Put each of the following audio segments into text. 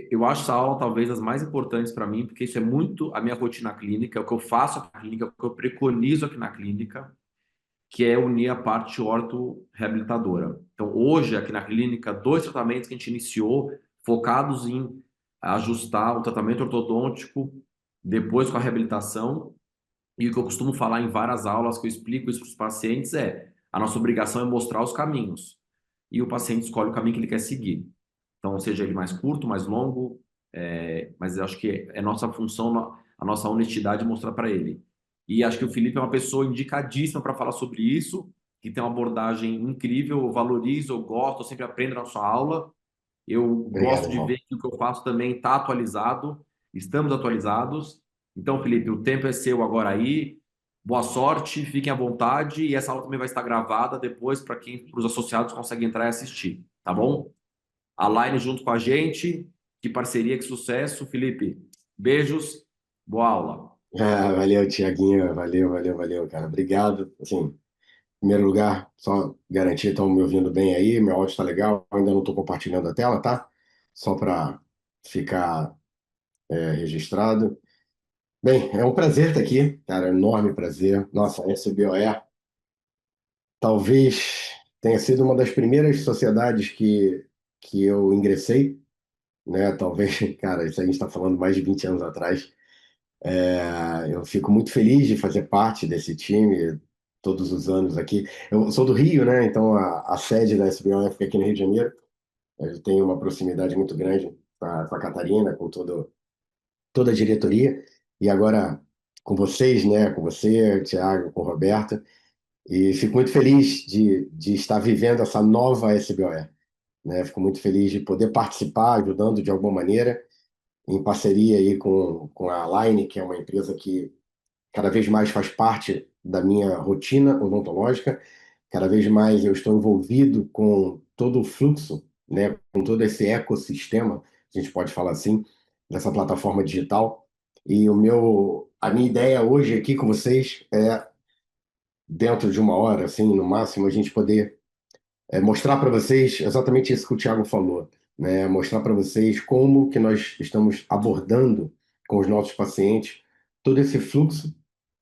Eu acho essa aula talvez as mais importantes para mim, porque isso é muito a minha rotina clínica, é o que eu faço aqui na clínica, é o que eu preconizo aqui na clínica, que é unir a parte orto-reabilitadora. Então, hoje, aqui na clínica, dois tratamentos que a gente iniciou focados em ajustar o tratamento ortodôntico depois com a reabilitação. E o que eu costumo falar em várias aulas que eu explico isso para os pacientes é: a nossa obrigação é mostrar os caminhos. E o paciente escolhe o caminho que ele quer seguir. Então, seja ele mais curto, mais longo, mas eu acho que é nossa função, a nossa honestidade mostrar para ele. E acho que o Felipe é uma pessoa indicadíssima para falar sobre isso, que tem uma abordagem incrível, eu valorizo, eu gosto, eu sempre aprendo na sua aula. Eu Obrigado, gosto de ver irmão. que o que eu faço também está atualizado, estamos atualizados. Então, Felipe, o tempo é seu agora aí. Boa sorte, fiquem à vontade. E essa aula também vai estar gravada depois para quem, para os associados, conseguem entrar e assistir, tá bom? A Line junto com a gente. Que parceria, que sucesso. Felipe, beijos, boa aula. Ah, valeu, Tiaguinho. Valeu, valeu, valeu, cara. Obrigado. Assim, em primeiro lugar, só garantir, estão me ouvindo bem aí, meu áudio está legal. Ainda não estou compartilhando a tela, tá? Só para ficar registrado. Bem, é um prazer estar aqui, cara, enorme prazer. Nossa, a SBOE talvez tenha sido uma das primeiras sociedades que eu ingressei, né? Talvez, cara, isso a gente está falando mais de 20 anos atrás. Eu fico muito feliz de fazer parte desse time todos os anos aqui. Eu sou do Rio, né? Então a sede da SBOE fica aqui no Rio de Janeiro. Eu tenho uma proximidade muito grande com a Catarina, com toda a diretoria. E agora com vocês, né? Com você, Thiago, com o Roberto. E fico muito feliz de estar vivendo essa nova SBOE, né? Fico muito feliz de poder participar, ajudando de alguma maneira, em parceria aí com a Line, que é uma empresa que cada vez mais faz parte da minha rotina odontológica, cada vez mais eu estou envolvido com todo o fluxo, né, com todo esse ecossistema, a gente pode falar assim, dessa plataforma digital. E a minha ideia hoje aqui com vocês é, dentro de uma hora, assim, no máximo, a gente poder mostrar para vocês exatamente isso que o Thiago falou, né, mostrar para vocês como que nós estamos abordando com os nossos pacientes todo esse fluxo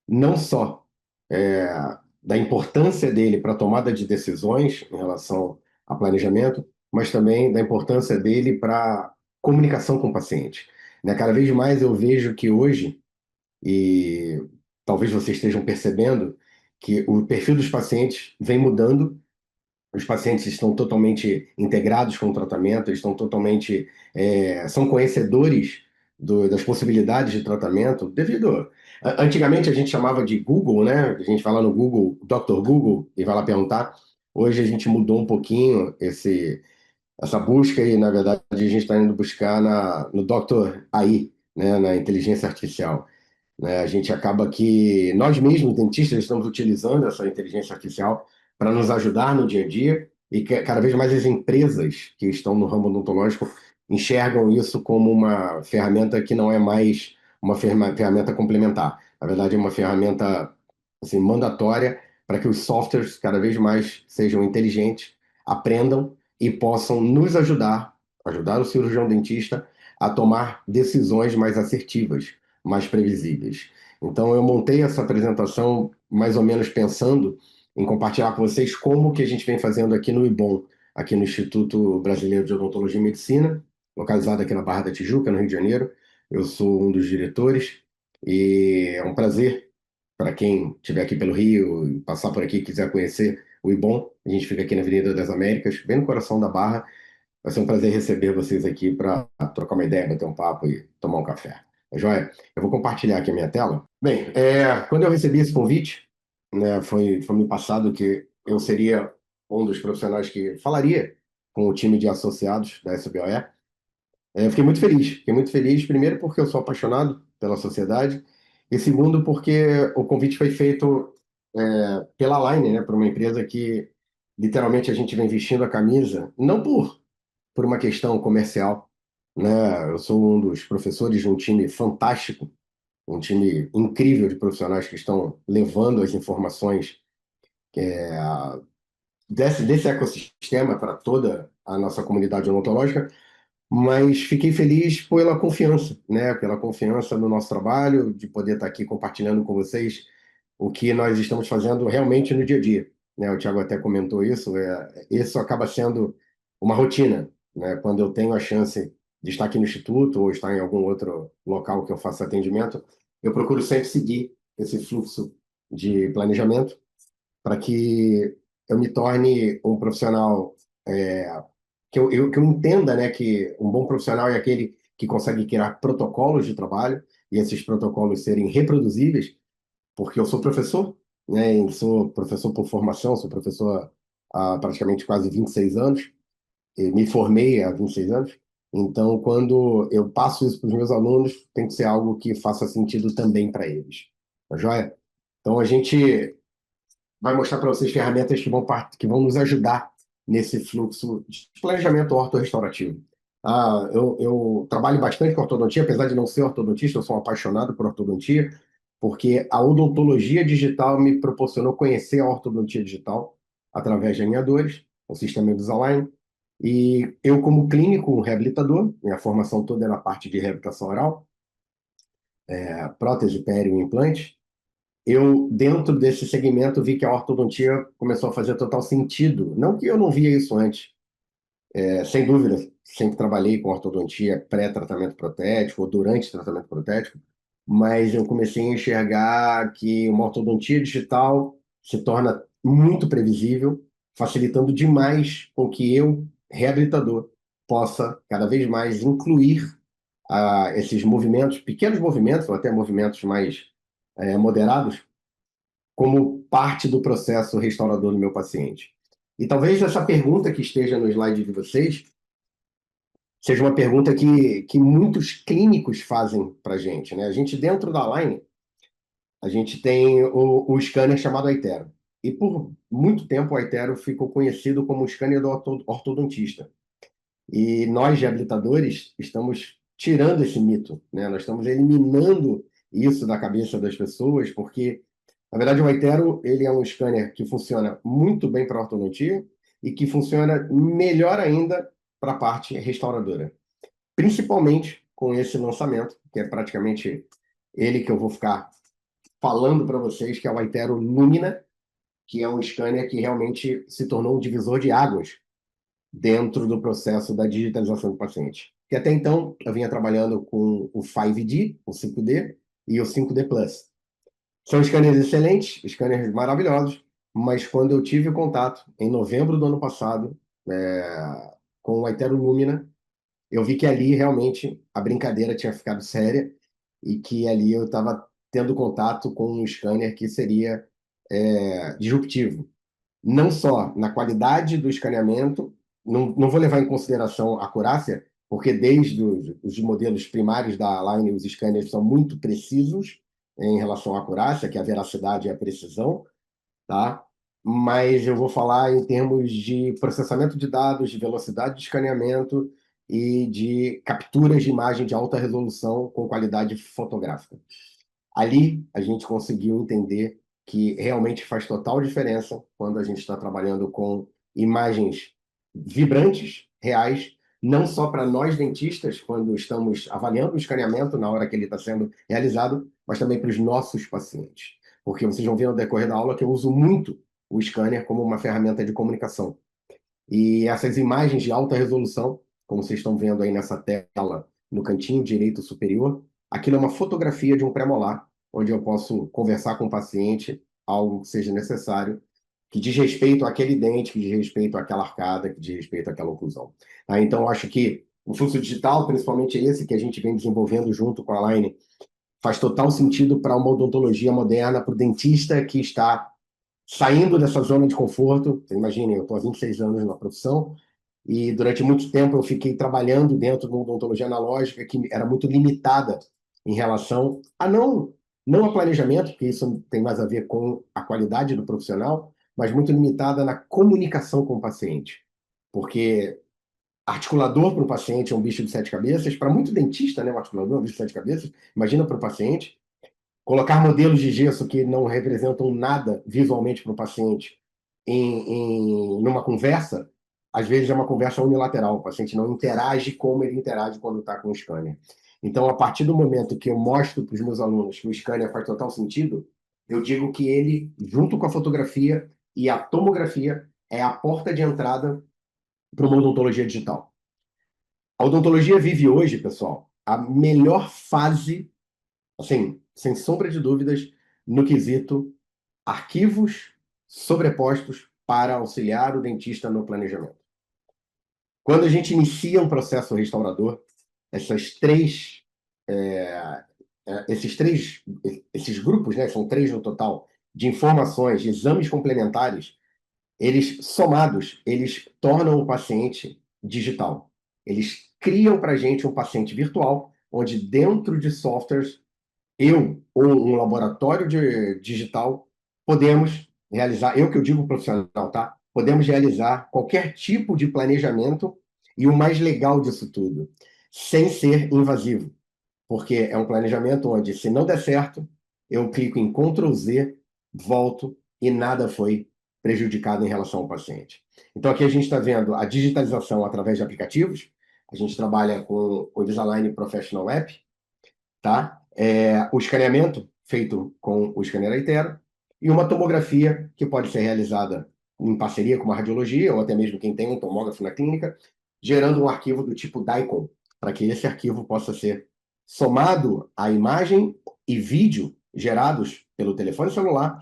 não só é, da importância dele para a tomada de decisões em relação a planejamento, mas também da importância dele para comunicação com o paciente. Né? Cada vez mais eu vejo que hoje, e talvez vocês estejam percebendo, que o perfil dos pacientes vem mudando, os pacientes estão totalmente integrados com o tratamento, eles estão totalmente, são conhecedores das possibilidades de tratamento, devido. Antigamente a gente chamava de Google, né? A gente vai lá no Google, Dr. Google, e vai lá perguntar. Hoje a gente mudou um pouquinho essa busca e, na verdade, a gente está indo buscar no Dr. AI, né? Na inteligência artificial, né? A gente acaba que nós mesmos, dentistas, estamos utilizando essa inteligência artificial para nos ajudar no dia a dia e que cada vez mais as empresas que estão no ramo odontológico enxergam isso como uma ferramenta que não é mais uma ferramenta complementar. Na verdade, é uma ferramenta assim, mandatória para que os softwares cada vez mais sejam inteligentes, aprendam e possam nos ajudar o cirurgião dentista a tomar decisões mais assertivas, mais previsíveis. Então, eu montei essa apresentação mais ou menos pensando em compartilhar com vocês como que a gente vem fazendo aqui no IBOM, aqui no Instituto Brasileiro de Odontologia e Medicina, localizado aqui na Barra da Tijuca, no Rio de Janeiro. Eu sou um dos diretores e é um prazer para quem estiver aqui pelo Rio e passar por aqui e quiser conhecer o IBOM. A gente fica aqui na Avenida das Américas, bem no coração da Barra. Vai ser um prazer receber vocês aqui para trocar uma ideia, bater um papo e tomar um café. Tá joia? Eu vou compartilhar aqui a minha tela. Bem, quando eu recebi esse convite, né, foi me passado que eu seria um dos profissionais que falaria com o time de associados da SBOE. Eu fiquei muito feliz. Fiquei muito feliz, primeiro, porque eu sou apaixonado pela sociedade, e segundo, porque o convite foi feito pela Line, né, por uma empresa que literalmente a gente vem vestindo a camisa, não por uma questão comercial, né? Eu sou um dos professores de um time fantástico, um time incrível de profissionais que estão levando as informações desse ecossistema para toda a nossa comunidade odontológica, mas fiquei feliz pela confiança, né? Pela confiança no nosso trabalho, de poder estar aqui compartilhando com vocês o que nós estamos fazendo realmente no dia a dia, né? O Thiago até comentou isso, isso acaba sendo uma rotina, né? Quando eu tenho a chance de estar aqui no Instituto ou estar em algum outro local que eu faça atendimento, eu procuro sempre seguir esse fluxo de planejamento para que eu me torne um profissional que eu entenda, né, que um bom profissional é aquele que consegue criar protocolos de trabalho e esses protocolos serem reproduzíveis, porque eu sou professor, né, e sou professor por formação, sou professor há praticamente quase 26 anos, e me formei há 26 anos, então quando eu passo isso para os meus alunos, tem que ser algo que faça sentido também para eles. Tá joia? Então a gente vai mostrar para vocês ferramentas que vão nos ajudar nesse fluxo de planejamento ortorrestaurativo. Eu trabalho bastante com ortodontia, apesar de não ser ortodontista, eu sou um apaixonado por ortodontia, porque a odontologia digital me proporcionou conhecer a ortodontia digital através de alinhadores, o sistema Invisalign, e eu, como clínico, um reabilitador, minha formação toda é na parte de reabilitação oral, prótese, pério e implante, eu, dentro desse segmento, vi que a ortodontia começou a fazer total sentido. Não que eu não via isso antes, sem dúvida, sempre trabalhei com ortodontia pré-tratamento protético ou durante tratamento protético, mas eu comecei a enxergar que uma ortodontia digital se torna muito previsível, facilitando demais com que eu, reabilitador, possa cada vez mais incluir esses movimentos, pequenos movimentos, ou até movimentos mais moderados, como parte do processo restaurador do meu paciente. E talvez essa pergunta que esteja no slide de vocês seja uma pergunta que muitos clínicos fazem para a gente, né? A gente, dentro da Line, a gente tem o scanner chamado Aitero. E por muito tempo o Aitero ficou conhecido como o scanner do ortodontista. E nós, reabilitadores, estamos tirando esse mito, né? Nós estamos eliminando isso da cabeça das pessoas, porque, na verdade, o Aitero, ele é um scanner que funciona muito bem para ortodontia e que funciona melhor ainda para a parte restauradora. Principalmente com esse lançamento, que é praticamente ele que eu vou ficar falando para vocês, que é o Aitero Lumina, que é um scanner que realmente se tornou um divisor de águas dentro do processo da digitalização do paciente. Que até então eu vinha trabalhando com o 5D, o 5D e o 5D Plus. São scanners excelentes, scanners maravilhosos, mas quando eu tive contato, em novembro do ano passado, com o Aitero Lumina, eu vi que ali realmente a brincadeira tinha ficado séria e que ali eu estava tendo contato com um scanner que seria disruptivo não só na qualidade do escaneamento, não vou levar em consideração a acurácia, porque desde os modelos primários da Align, os scanners são muito precisos em relação à acurácia, que é a veracidade e a precisão, tá? Mas eu vou falar em termos de processamento de dados, de velocidade de escaneamento e de capturas de imagem de alta resolução com qualidade fotográfica. Ali a gente conseguiu entender que realmente faz total diferença quando a gente está trabalhando com imagens vibrantes, reais, não só para nós dentistas, quando estamos avaliando o escaneamento na hora que ele está sendo realizado, mas também para os nossos pacientes. Porque vocês vão ver no decorrer da aula que eu uso muito o scanner como uma ferramenta de comunicação. E essas imagens de alta resolução, como vocês estão vendo aí nessa tela, no cantinho direito superior, aquilo é uma fotografia de um premolar, onde eu posso conversar com o paciente, algo que seja necessário, que diz respeito àquele dente, que diz respeito àquela arcada, que diz respeito àquela oclusão. Tá? Então, eu acho que o fluxo digital, principalmente esse que a gente vem desenvolvendo junto com a Line, faz total sentido para uma odontologia moderna, para o dentista que está saindo dessa zona de conforto. Imaginem, eu estou há 26 anos na profissão e durante muito tempo eu fiquei trabalhando dentro de uma odontologia analógica que era muito limitada em relação a não a planejamento, porque isso tem mais a ver com a qualidade do profissional, mas muito limitada na comunicação com o paciente. Porque articulador para o paciente é um bicho de sete cabeças, para muito dentista, né, o articulador é um bicho de sete cabeças, imagina para o paciente. Colocar modelos de gesso que não representam nada visualmente para o paciente numa conversa às vezes é uma conversa unilateral, o paciente não interage como ele interage quando está com o scanner. Então, a partir do momento que eu mostro para os meus alunos que o scanner faz total sentido, eu digo que ele, junto com a fotografia e a tomografia, é a porta de entrada para uma odontologia digital. A odontologia vive hoje, pessoal, a melhor fase, assim, sem sombra de dúvidas, no quesito arquivos sobrepostos para auxiliar o dentista no planejamento. Quando a gente inicia um processo restaurador, essas três, é, esses grupos, né, são três no total, de informações, de exames complementares, eles somados, eles tornam o paciente digital. Eles criam para a gente um paciente virtual, onde dentro de softwares, eu ou um laboratório digital podemos realizar, eu que eu digo profissional, tá? Podemos realizar qualquer tipo de planejamento e o mais legal disso tudo, sem ser invasivo, porque é um planejamento onde, se não der certo, eu clico em Ctrl Z, volto e nada foi prejudicado em relação ao paciente. Então, aqui a gente está vendo a digitalização através de aplicativos. A gente trabalha com o Invisalign Professional App, tá? O escaneamento feito com o scanner Itero e uma tomografia que pode ser realizada em parceria com uma radiologia ou até mesmo quem tem um tomógrafo na clínica, gerando um arquivo do tipo DICOM, para que esse arquivo possa ser somado à imagem e vídeo gerados pelo telefone celular,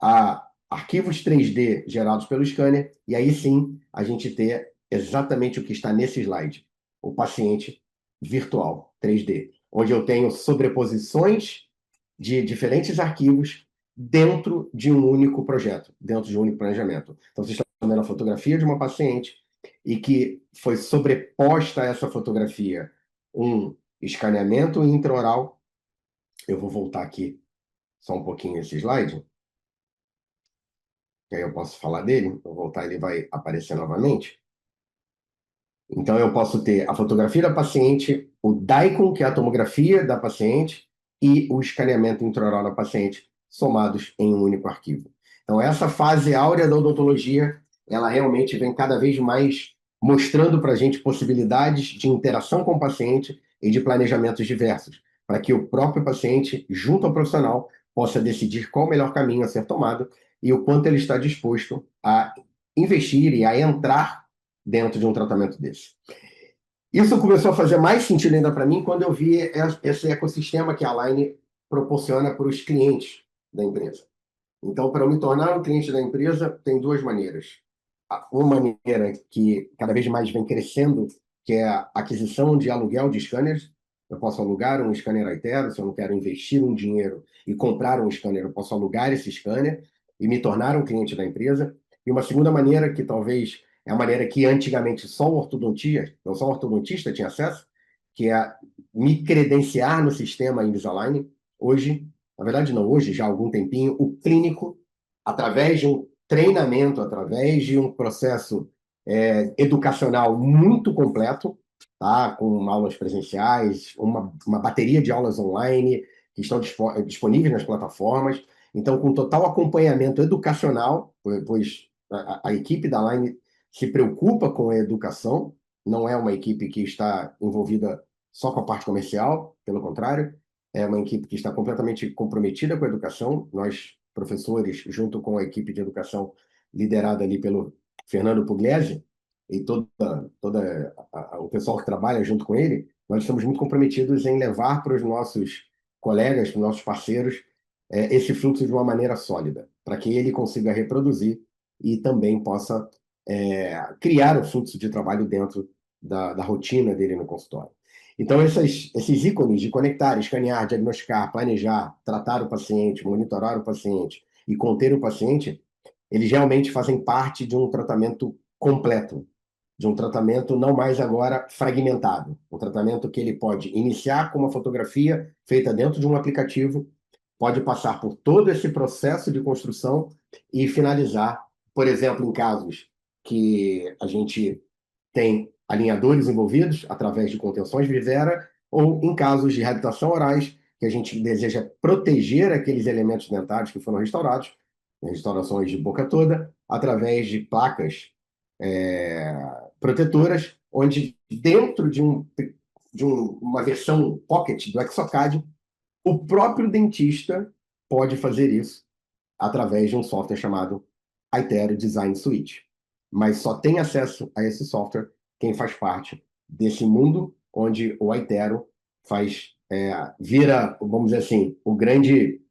a arquivos 3D gerados pelo scanner, e aí sim a gente ter exatamente o que está nesse slide, o paciente virtual 3D, onde eu tenho sobreposições de diferentes arquivos dentro de um único projeto, dentro de um único planejamento. Então, vocês estão vendo a fotografia de uma paciente e que foi sobreposta a essa fotografia um escaneamento intraoral. Eu vou voltar aqui só um pouquinho esse slide, que aí eu posso falar dele. Vou voltar, ele vai aparecer novamente. Então, eu posso ter a fotografia da paciente, o DICOM, que é a tomografia da paciente, e o escaneamento intraoral da paciente, somados em um único arquivo. Então, essa fase áurea da odontologia, ela realmente vem cada vez mais mostrando para a gente possibilidades de interação com o paciente e de planejamentos diversos, para que o próprio paciente, junto ao profissional, possa decidir qual o melhor caminho a ser tomado e o quanto ele está disposto a investir e a entrar dentro de um tratamento desse. Isso começou a fazer mais sentido ainda para mim quando eu vi esse ecossistema que a Align proporciona para os clientes da empresa. Então, para eu me tornar um cliente da empresa, tem duas maneiras. Uma maneira que cada vez mais vem crescendo, que é a aquisição de aluguel de scanners. Eu posso alugar um scanner Itero, se eu não quero investir um dinheiro e comprar um scanner, eu posso alugar esse scanner e me tornar um cliente da empresa. E uma segunda maneira, que talvez é a maneira que antigamente só o ortodontista tinha acesso, que é me credenciar no sistema Invisalign. Hoje, na verdade não, hoje já há algum tempinho, o clínico, através de um treinamento, através de um processo educacional muito completo, tá? Com aulas presenciais, uma bateria de aulas online que estão disponíveis nas plataformas. Então, com total acompanhamento educacional, pois a equipe da Line se preocupa com a educação, não é uma equipe que está envolvida só com a parte comercial, pelo contrário, é uma equipe que está completamente comprometida com a educação. Nós, professores, junto com a equipe de educação liderada ali pelo Fernando Pugliese, e o pessoal que trabalha junto com ele, nós estamos muito comprometidos em levar para os nossos colegas, para os nossos parceiros, esse fluxo de uma maneira sólida, para que ele consiga reproduzir e também possa criar o fluxo de trabalho dentro da rotina dele no consultório. Então, esses ícones de conectar, escanear, diagnosticar, planejar, tratar o paciente, monitorar o paciente e conter o paciente, eles realmente fazem parte de um tratamento completo, de um tratamento não mais agora fragmentado, um tratamento que ele pode iniciar com uma fotografia feita dentro de um aplicativo, pode passar por todo esse processo de construção e finalizar, por exemplo, em casos que a gente tem alinhadores envolvidos através de contenções Vivera, ou em casos de reabilitação orais, que a gente deseja proteger aqueles elementos dentários que foram restaurados, restaurações de boca toda, através de placas protetoras, onde dentro uma versão pocket do Exocad, o próprio dentista pode fazer isso através de um software chamado iTero Design Suite. Mas só tem acesso a esse software quem faz parte desse mundo onde o iTero vira, vamos dizer assim, o grande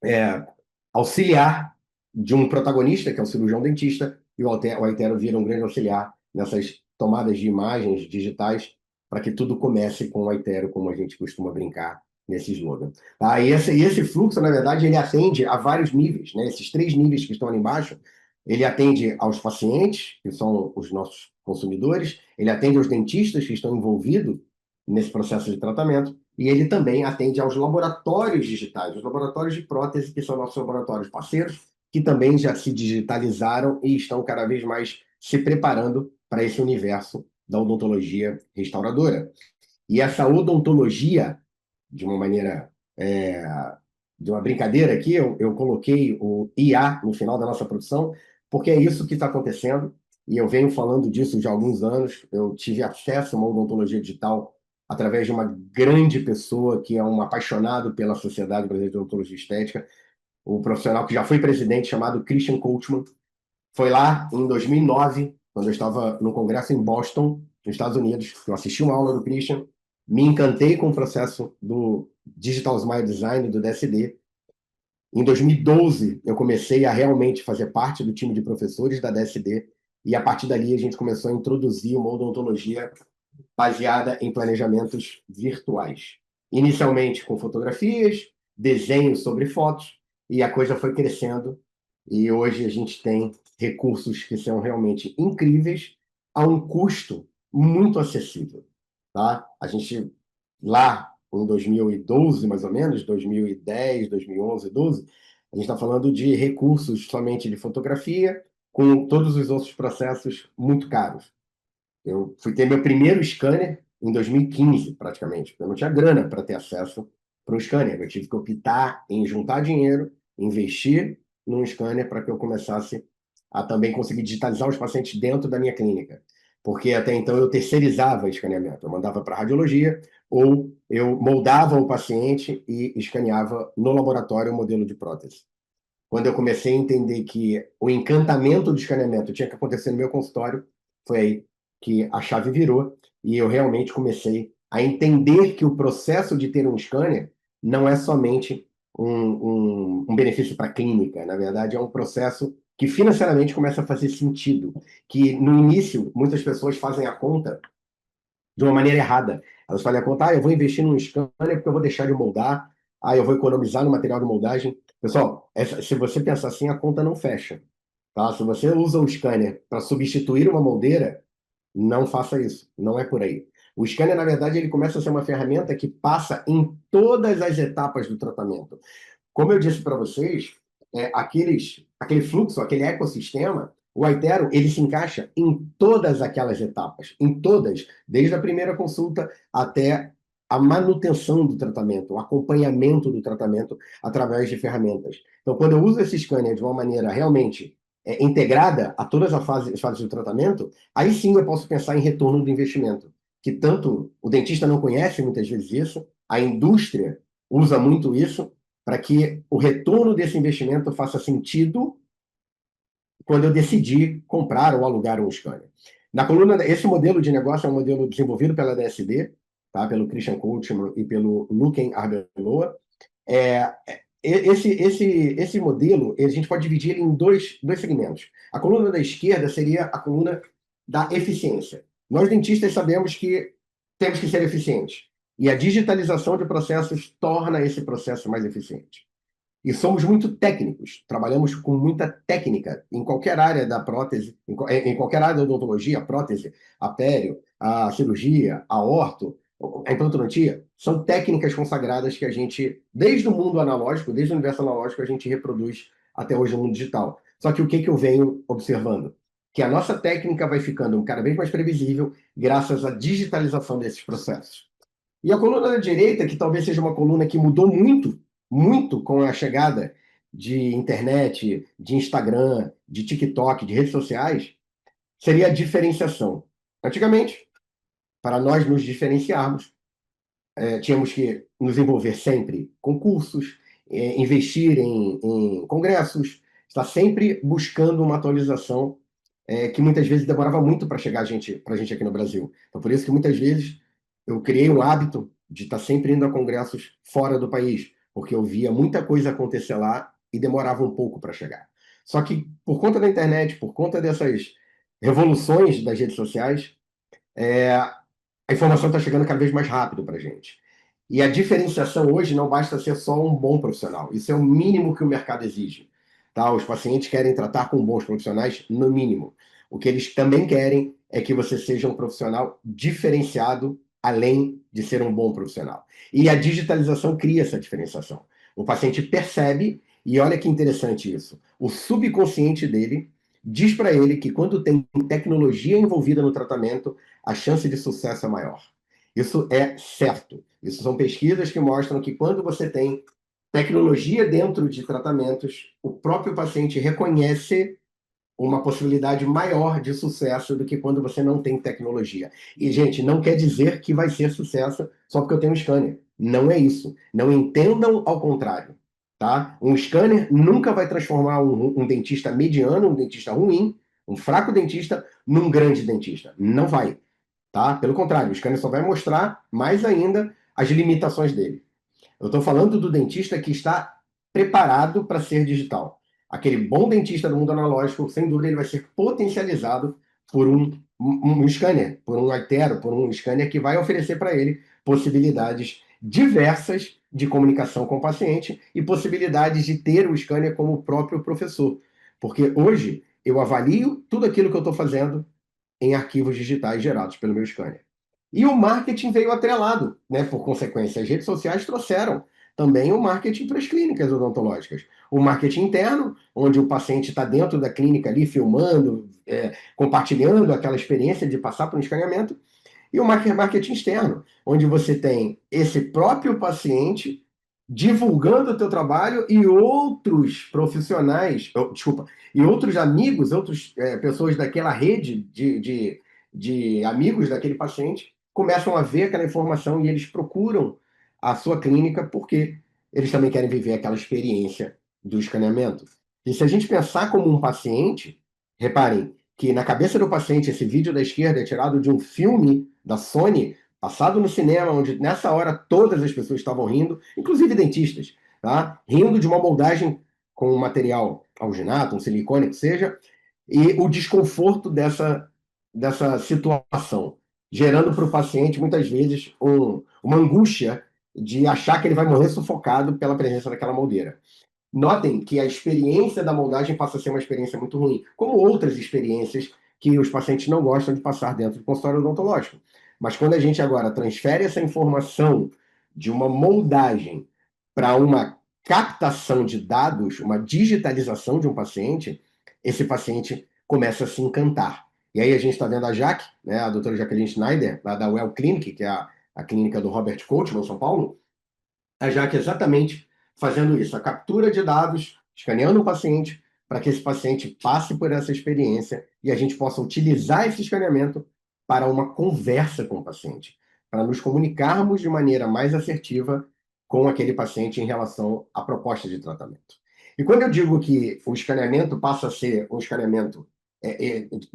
é, auxiliar de um protagonista, que é o cirurgião dentista, e o iTero vira um grande auxiliar nessas tomadas de imagens digitais para que tudo comece com o iTero, como a gente costuma brincar nesse slogan. Tá? E esse fluxo, na verdade, ele atende a vários níveis, né? Esses 3 níveis que estão ali embaixo, ele atende aos pacientes, que são os nossos consumidores, ele atende aos dentistas que estão envolvidos nesse processo de tratamento, e ele também atende aos laboratórios digitais, os laboratórios de prótese, que são nossos laboratórios parceiros, que também já se digitalizaram e estão cada vez mais se preparando para esse universo da odontologia restauradora. E essa odontologia, de uma maneira, de uma brincadeira aqui, eu coloquei o IA no final da nossa produção, porque é isso que está acontecendo, e eu venho falando disso já há alguns anos. Eu tive acesso a uma odontologia digital através de uma grande pessoa que é um apaixonado pela Sociedade Brasileira de Odontologia Estética, o profissional que já foi presidente, chamado Christian Coachman. Foi lá em 2009, quando eu estava no congresso em Boston, nos Estados Unidos, que eu assisti uma aula do Christian, me encantei com o processo do Digital Smile Design, do DSD. Em 2012, eu comecei a realmente fazer parte do time de professores da DSD, e a partir dali a gente começou a introduzir uma odontologia baseada em planejamentos virtuais. Inicialmente com fotografias, desenhos sobre fotos, e a coisa foi crescendo, e hoje a gente tem recursos que são realmente incríveis a um custo muito acessível. Tá? A gente, lá em 2012, mais ou menos, 2010, 2011, 12, a gente está falando de recursos somente de fotografia, com todos os outros processos muito caros. Eu fui ter meu primeiro scanner em 2015, praticamente. Eu não tinha grana para ter acesso para um scanner. Eu tive que optar em juntar dinheiro, investir num scanner para que eu começasse a também conseguir digitalizar os pacientes dentro da minha clínica. Porque até então eu terceirizava escaneamento. Eu mandava para radiologia ou eu moldava o paciente e escaneava no laboratório o modelo de prótese. Quando eu comecei a entender que o encantamento do escaneamento tinha que acontecer no meu consultório, foi aí que a chave virou e eu realmente comecei a entender que o processo de ter um scanner não é somente um benefício para a clínica, na verdade é um processo que financeiramente começa a fazer sentido, que no início muitas pessoas fazem a conta de uma maneira errada. Elas fazem a conta, eu vou investir num scanner porque eu vou deixar de moldar, eu vou economizar no material de moldagem. Pessoal, se você pensar assim, a conta não fecha. Tá? Se você usa o scanner para substituir uma moldeira, não faça isso. Não é por aí. O scanner, na verdade, ele começa a ser uma ferramenta que passa em todas as etapas do tratamento. Como eu disse para vocês, aquele fluxo, aquele ecossistema, o iTero, ele se encaixa em todas aquelas etapas, em todas, desde a primeira consulta até a manutenção do tratamento, o acompanhamento do tratamento através de ferramentas. Então, quando eu uso esse scanner de uma maneira realmente integrada a todas as fases do tratamento, aí sim eu posso pensar em retorno do investimento, que tanto o dentista não conhece muitas vezes isso, a indústria usa muito isso, para que o retorno desse investimento faça sentido quando eu decidir comprar ou alugar um scanner. Na coluna, esse modelo de negócio é um modelo desenvolvido pela DSD, tá? Pelo Christian Coachman e pelo Luken Arbeloa. Esse modelo, a gente pode dividir em dois segmentos. A coluna da esquerda seria a coluna da eficiência. Nós, dentistas, sabemos que temos que ser eficientes. E a digitalização de processos torna esse processo mais eficiente. E somos muito técnicos, trabalhamos com muita técnica em qualquer área da prótese, em qualquer área da odontologia, a prótese, a pério, a cirurgia, a orto, a implantodontia, são técnicas consagradas que a gente, desde o mundo analógico, desde o universo analógico, a gente reproduz até hoje no mundo digital. Só que o que eu venho observando? Que a nossa técnica vai ficando cada vez mais previsível graças à digitalização desses processos. E a coluna da direita, que talvez seja uma coluna que mudou muito, muito com a chegada de internet, de Instagram, de TikTok, de redes sociais, seria a diferenciação. Antigamente, para nós nos diferenciarmos, tínhamos que nos envolver sempre com cursos, investir em congressos, estar sempre buscando uma atualização que muitas vezes demorava muito para chegar para a gente aqui no Brasil. Então, por isso que muitas vezes eu criei um hábito de estar sempre indo a congressos fora do país, porque eu via muita coisa acontecer lá e demorava um pouco para chegar. Só que por conta da internet, por conta dessas revoluções das redes sociais, a informação está chegando cada vez mais rápido para a gente. E a diferenciação hoje não basta ser só um bom profissional. Isso é o mínimo que o mercado exige. Tá? Os pacientes querem tratar com bons profissionais, no mínimo. O que eles também querem é que você seja um profissional diferenciado, além de ser um bom profissional. E a digitalização cria essa diferenciação. O paciente percebe, e olha que interessante isso, o subconsciente dele diz para ele que quando tem tecnologia envolvida no tratamento, a chance de sucesso é maior. Isso é certo. Isso são pesquisas que mostram que quando você tem tecnologia dentro de tratamentos, o próprio paciente reconhece uma possibilidade maior de sucesso do que quando você não tem tecnologia. E, gente, não quer dizer que vai ser sucesso só porque eu tenho um scanner. Não é isso. Não entendam ao contrário. Tá? Um scanner nunca vai transformar um dentista mediano, um dentista ruim, um fraco dentista, num grande dentista. Não vai. Tá? Pelo contrário, o scanner só vai mostrar mais ainda as limitações dele. Eu estou falando do dentista que está preparado para ser digital. Aquele bom dentista do mundo analógico, sem dúvida, ele vai ser potencializado por um scanner, por um iTero, por um scanner que vai oferecer para ele possibilidades diversas de comunicação com o paciente e possibilidades de ter o scanner como o próprio professor. Porque hoje eu avalio tudo aquilo que eu estou fazendo em arquivos digitais gerados pelo meu scanner. E o marketing veio atrelado, né? Por consequência, as redes sociais trouxeram também o marketing para as clínicas odontológicas. O marketing interno, onde o paciente está dentro da clínica ali, filmando, compartilhando aquela experiência de passar por um escaneamento, e o marketing externo, onde você tem esse próprio paciente divulgando o teu trabalho e outros profissionais, desculpa, e outros amigos, outras pessoas daquela rede de amigos daquele paciente começam a ver aquela informação e eles procuram a sua clínica porque eles também querem viver aquela experiência do escaneamento. E se a gente pensar como um paciente, reparem que na cabeça do paciente esse vídeo da esquerda é tirado de um filme da Sony, passado no cinema, onde nessa hora todas as pessoas estavam rindo, inclusive dentistas, tá? Rindo de uma moldagem com um material alginato, um silicone, que seja, e o desconforto dessa situação, gerando para o paciente, muitas vezes, uma angústia de achar que ele vai morrer sufocado pela presença daquela moldeira. Notem que a experiência da moldagem passa a ser uma experiência muito ruim, como outras experiências que os pacientes não gostam de passar dentro do consultório odontológico. Mas quando a gente agora transfere essa informação de uma moldagem para uma captação de dados, uma digitalização de um paciente, esse paciente começa a se encantar. E aí a gente está vendo a Jaque, né, a doutora Jacqueline Schneider, lá da Well Clinic, que é a clínica do Robert Koch, em São Paulo, a Jaque exatamente fazendo isso, a captura de dados, escaneando o paciente, para que esse paciente passe por essa experiência e a gente possa utilizar esse escaneamento para uma conversa com o paciente, para nos comunicarmos de maneira mais assertiva com aquele paciente em relação à proposta de tratamento. E quando eu digo que o escaneamento passa a ser um escaneamento,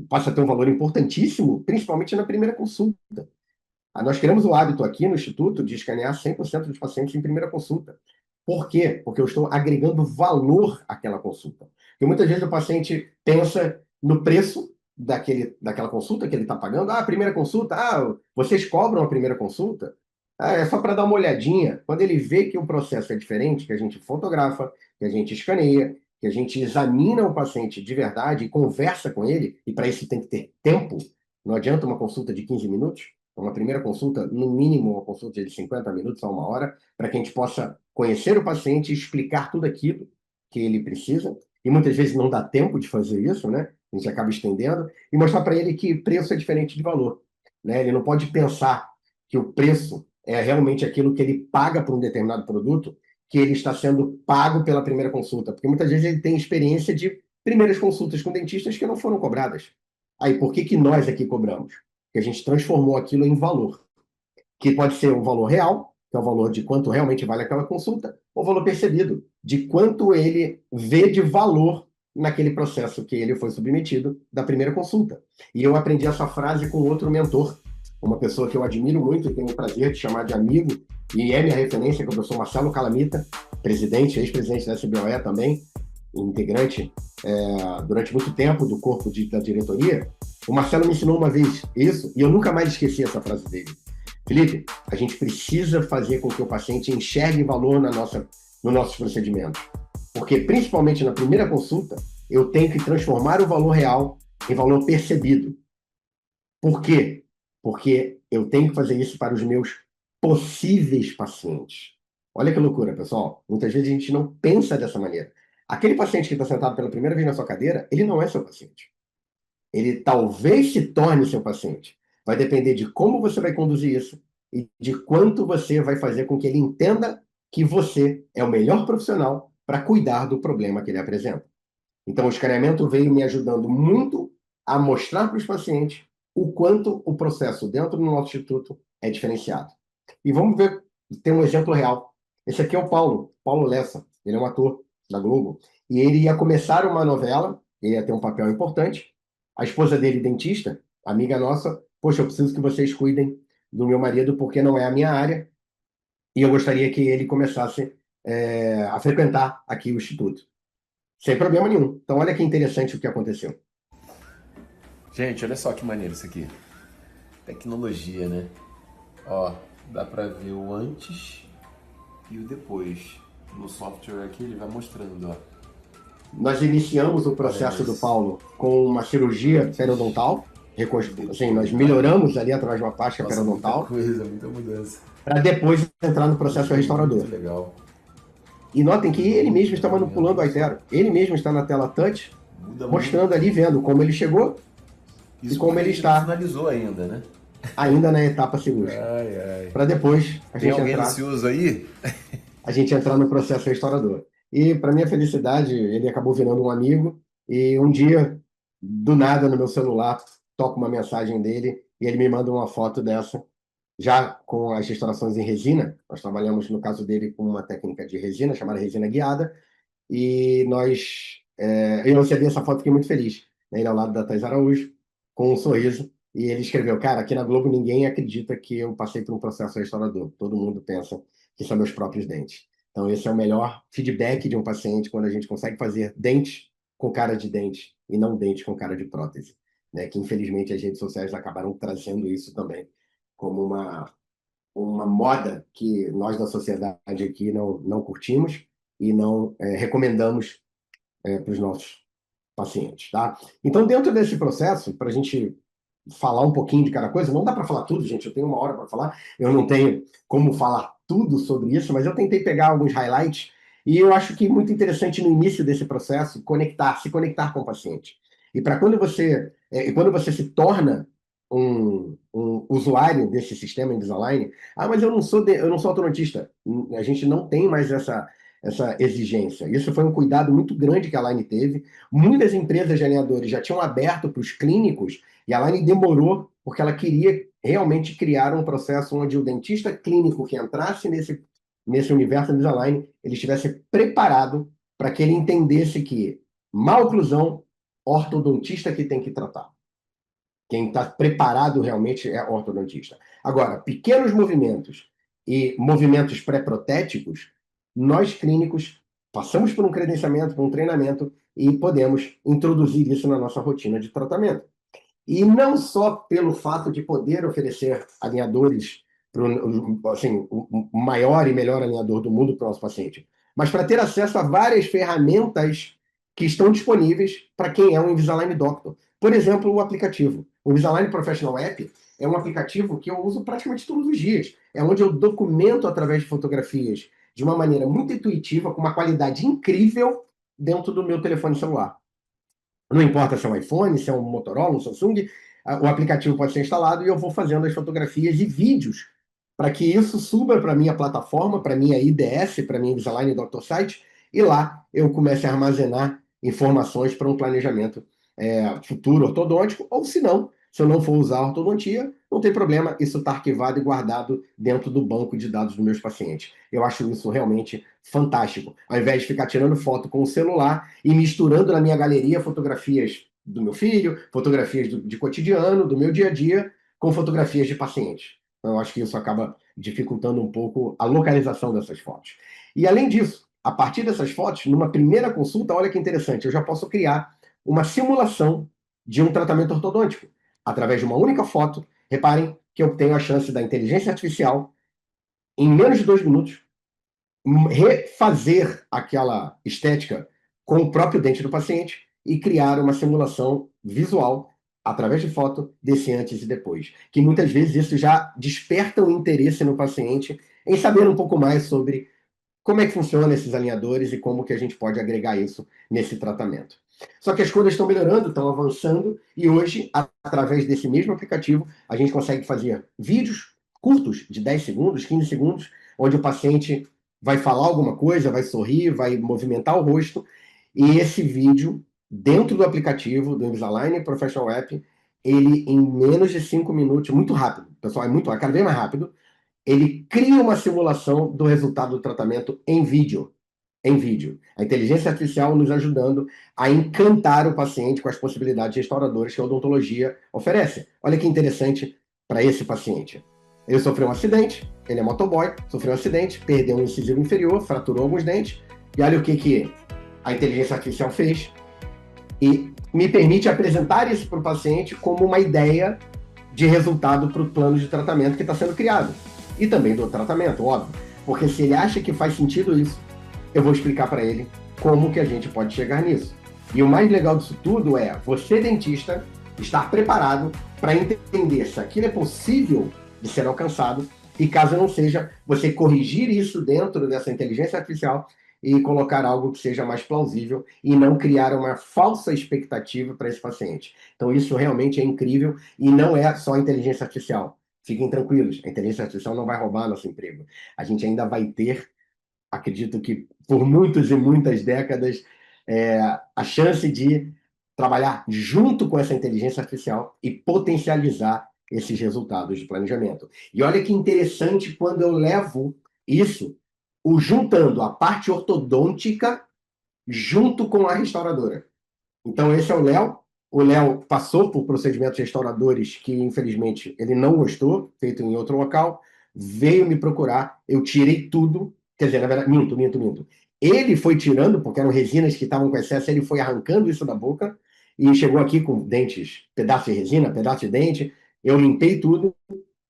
passa a ter um valor importantíssimo, principalmente na primeira consulta. Nós criamos o hábito aqui no Instituto de escanear 100% dos pacientes em primeira consulta. Por quê? Porque eu estou agregando valor àquela consulta. Porque muitas vezes o paciente pensa no preço daquela consulta que ele está pagando. Ah, primeira consulta, vocês cobram a primeira consulta? Ah, é só para dar uma olhadinha. Quando ele vê que o processo é diferente, que a gente fotografa, que a gente escaneia, que a gente examina o paciente de verdade e conversa com ele, e para isso tem que ter tempo, não adianta uma consulta de 15 minutos, uma primeira consulta, no mínimo uma consulta de 50 minutos a uma hora, para que a gente possa conhecer o paciente e explicar tudo aquilo que ele precisa. E muitas vezes não dá tempo de fazer isso, né? A gente acaba estendendo, e mostrar para ele que preço é diferente de valor. Né? Ele não pode pensar que o preço é realmente aquilo que ele paga por um determinado produto, que ele está sendo pago pela primeira consulta. Porque muitas vezes ele tem experiência de primeiras consultas com dentistas que não foram cobradas. Aí, por que que nós aqui cobramos? Porque a gente transformou aquilo em valor, que pode ser um valor real, que é o valor de quanto realmente vale aquela consulta, ou valor percebido, de quanto ele vê de valor naquele processo que ele foi submetido da primeira consulta. E eu aprendi essa frase com outro mentor, uma pessoa que eu admiro muito e tenho o prazer de chamar de amigo, e é minha referência, que é o professor Marcelo Calamita, presidente, ex-presidente da SBOE também, integrante durante muito tempo do corpo da diretoria. O Marcelo me ensinou uma vez isso, e eu nunca mais esqueci essa frase dele. Felipe, a gente precisa fazer com que o paciente enxergue valor nos nossos procedimentos. Porque, principalmente na primeira consulta, eu tenho que transformar o valor real em valor percebido. Por quê? Porque eu tenho que fazer isso para os meus possíveis pacientes. Olha que loucura, pessoal. Muitas vezes a gente não pensa dessa maneira. Aquele paciente que está sentado pela primeira vez na sua cadeira, ele não é seu paciente. Ele talvez se torne seu paciente. Vai depender de como você vai conduzir isso e de quanto você vai fazer com que ele entenda que você é o melhor profissional para cuidar do problema que ele apresenta. Então, o escaneamento veio me ajudando muito a mostrar para os pacientes o quanto o processo dentro do nosso instituto é diferenciado. E vamos ver, tem um exemplo real. Esse aqui é o Paulo Lessa. Ele é um ator da Globo. E ele ia começar uma novela, ele ia ter um papel importante. A esposa dele, dentista, amiga nossa, poxa, eu preciso que vocês cuidem do meu marido porque não é a minha área. E eu gostaria que ele começasse a frequentar aqui o instituto. Sem problema nenhum. Então, olha que interessante o que aconteceu. Gente, olha só que maneiro isso aqui. Tecnologia, né? Ó, dá pra ver o antes e o depois. No software aqui ele vai mostrando, ó. Nós iniciamos o processo do Paulo com uma cirurgia periodontal. Assim, nós melhoramos ali através de uma plástica periodontal. Muita mudança. Para depois entrar no processo restaurador. Muito legal. E notem que ele mesmo está manipulando o iTero. Ele mesmo está na tela touch, mostrando ali, vendo como ele chegou e como ele está. Finalizou ainda, né? Ainda na etapa cirúrgica. Para depois a gente alguém entrar. ansioso aí? A gente entrar no processo restaurador. E, para minha felicidade, ele acabou virando um amigo. E um dia, do nada, no meu celular, toca uma mensagem dele e ele me manda uma foto dessa, já com as restaurações em resina. Nós trabalhamos, no caso dele, com uma técnica de resina, chamada resina guiada. E eu recebi essa foto e fiquei muito feliz. Ele ao lado da Thais Araújo, com um sorriso. E ele escreveu, cara, aqui na Globo ninguém acredita que eu passei por um processo restaurador. Todo mundo pensa que são meus próprios dentes. Então, esse é o melhor feedback de um paciente quando a gente consegue fazer dente com cara de dente e não dente com cara de prótese. Né? Que, infelizmente, as redes sociais acabaram trazendo isso também como uma moda que nós da sociedade aqui não curtimos e não recomendamos para os nossos pacientes. Tá? Então, dentro desse processo, para a gente falar um pouquinho de cada coisa, não dá para falar tudo, gente, eu tenho uma hora para falar, eu não tenho como falar tudo sobre isso, mas eu tentei pegar alguns highlights e eu acho que é muito interessante no início desse processo se conectar com o paciente. E para quando você se torna um usuário desse sistema Invisalign, mas eu não sou ortodontista, a gente não tem mais essa exigência. Isso foi um cuidado muito grande que a Align teve. Muitas empresas de alinhadores já tinham aberto para os clínicos e a Align demorou porque ela queria realmente criar um processo onde o dentista clínico que entrasse nesse universo Invisalign, ele estivesse preparado para que ele entendesse que maloclusão, ortodontista que tem que tratar. Quem está preparado realmente é ortodontista. Agora, pequenos movimentos e movimentos pré-protéticos, nós clínicos passamos por um credenciamento, por um treinamento e podemos introduzir isso na nossa rotina de tratamento. E não só pelo fato de poder oferecer alinhadores, assim, o maior e melhor alinhador do mundo para o nosso paciente, mas para ter acesso a várias ferramentas que estão disponíveis para quem é um Invisalign Doctor. Por exemplo, o aplicativo. O Invisalign Professional App é um aplicativo que eu uso praticamente todos os dias. É onde eu documento através de fotografias de uma maneira muito intuitiva, com uma qualidade incrível dentro do meu telefone celular. Não importa se é um iPhone, se é um Motorola, um Samsung, o aplicativo pode ser instalado e eu vou fazendo as fotografias e vídeos para que isso suba para a minha plataforma, para a minha IDS, para a minha Invisalign Doctor Site, e lá eu comece a armazenar informações para um planejamento futuro ortodôntico, ou se não, se eu não for usar a ortodontia, não tem problema, isso está arquivado e guardado dentro do banco de dados dos meus pacientes. Eu acho isso realmente fantástico. Ao invés de ficar tirando foto com o celular e misturando na minha galeria fotografias do meu filho, fotografias de cotidiano, do meu dia a dia, com fotografias de pacientes. Então, eu acho que isso acaba dificultando um pouco a localização dessas fotos. E, além disso, a partir dessas fotos, numa primeira consulta, olha que interessante, eu já posso criar uma simulação de um tratamento ortodôntico. Através de uma única foto, reparem que eu tenho a chance da inteligência artificial, em menos de 2 minutos, refazer aquela estética com o próprio dente do paciente e criar uma simulação visual através de foto desse antes e depois. Que muitas vezes isso já desperta o interesse no paciente em saber um pouco mais sobre como é que funcionam esses alinhadores e como que a gente pode agregar isso nesse tratamento. Só que as coisas estão melhorando, estão avançando, e hoje, através desse mesmo aplicativo, a gente consegue fazer vídeos curtos, de 10 segundos, 15 segundos, onde o paciente vai falar alguma coisa, vai sorrir, vai movimentar o rosto, e esse vídeo, dentro do aplicativo, do Invisalign Professional App, ele, em menos de 5 minutos, muito rápido, pessoal, é muito, cada vez mais rápido, ele cria uma simulação do resultado do tratamento em vídeo. Em vídeo. A inteligência artificial nos ajudando a encantar o paciente com as possibilidades restauradoras que a odontologia oferece. Olha que interessante para esse paciente. Ele sofreu um acidente, ele é motoboy, sofreu um acidente, perdeu um incisivo inferior, fraturou alguns dentes, e olha o que a inteligência artificial fez. E me permite apresentar isso para o paciente como uma ideia de resultado para o plano de tratamento que está sendo criado. E também do tratamento, óbvio. Porque se ele acha que faz sentido isso, eu vou explicar para ele como que a gente pode chegar nisso. E o mais legal disso tudo é você, dentista, estar preparado para entender se aquilo é possível de ser alcançado e, caso não seja, você corrigir isso dentro dessa inteligência artificial e colocar algo que seja mais plausível e não criar uma falsa expectativa para esse paciente. Então, isso realmente é incrível e não é só a inteligência artificial. Fiquem tranquilos, a inteligência artificial não vai roubar nosso emprego. A gente ainda vai ter, acredito que por muitas e muitas décadas, a chance de trabalhar junto com essa inteligência artificial e potencializar esses resultados de planejamento. E olha que interessante quando eu levo isso, juntando a parte ortodôntica junto com a restauradora. Então, esse é o Léo. O Léo passou por procedimentos restauradores que, infelizmente, ele não gostou, feito em outro local, veio me procurar, eu tirei tudo, quer dizer, na verdade, minto. Ele foi tirando, porque eram resinas que estavam com excesso, ele foi arrancando isso da boca e chegou aqui com dentes, pedaço de resina, pedaço de dente, eu limpei tudo,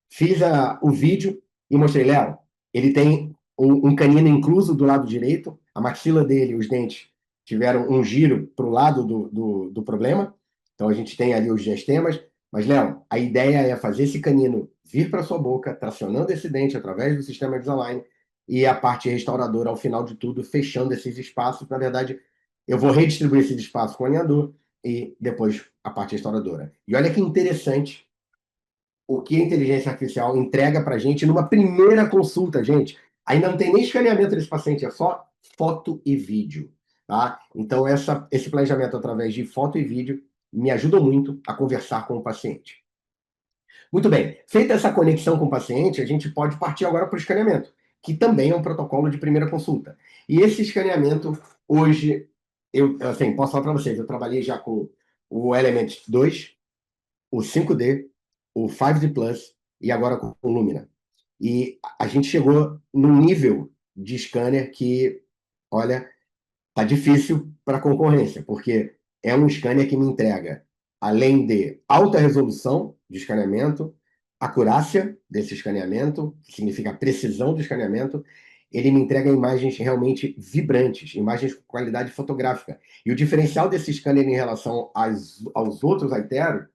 fiz o vídeo e mostrei, Léo, ele tem um canino incluso do lado direito, a maxila dele, os dentes, tiveram um giro para o lado do problema, então a gente tem ali os diastemas, mas, Léo, a ideia é fazer esse canino vir para sua boca, tracionando esse dente através do sistema Invisalign e a parte restauradora, ao final de tudo, fechando esses espaços. Na verdade, eu vou redistribuir esses espaços com o alinhador e depois a parte restauradora. E olha que interessante o que a inteligência artificial entrega para a gente numa primeira consulta, gente. Ainda não tem nem escaneamento desse paciente, é só foto e vídeo. Tá? Então, esse planejamento através de foto e vídeo me ajuda muito a conversar com o paciente. Muito bem, feita essa conexão com o paciente, a gente pode partir agora para o escaneamento, que também é um protocolo de primeira consulta. E esse escaneamento, hoje, eu assim, posso falar para vocês, eu trabalhei já com o Element 2, o 5D, o 5D Plus e agora com o Lumina. E a gente chegou num nível de scanner que, olha, tá difícil para concorrência, porque é um scanner que me entrega, além de alta resolução de escaneamento, acurácia desse escaneamento, que significa precisão do escaneamento, ele me entrega imagens realmente vibrantes, imagens com qualidade fotográfica. E o diferencial desse scanner em relação aos outros iTero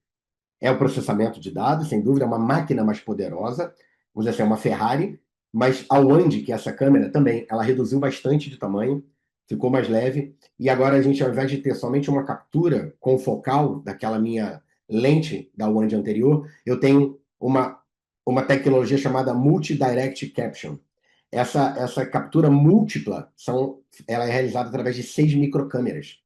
é o processamento de dados, sem dúvida, é uma máquina mais poderosa, vamos dizer assim, é uma Ferrari, mas a Wand, que é essa câmera também, ela reduziu bastante de tamanho, ficou mais leve, e agora a gente, ao invés de ter somente uma captura com focal daquela minha lente da Wand anterior, eu tenho uma tecnologia chamada Multi-Direct Caption. Essa captura múltipla, ela é realizada através de 6 microcâmeras.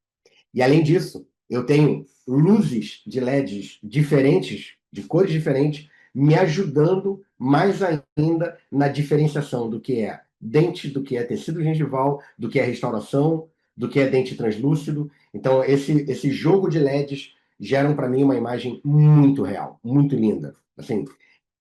E além disso, eu tenho luzes de LEDs diferentes, de cores diferentes, me ajudando mais ainda na diferenciação do que é dente, do que é tecido gengival, do que é restauração, do que é dente translúcido. Então, esse jogo de LEDs geram para mim uma imagem muito real, muito linda. Assim,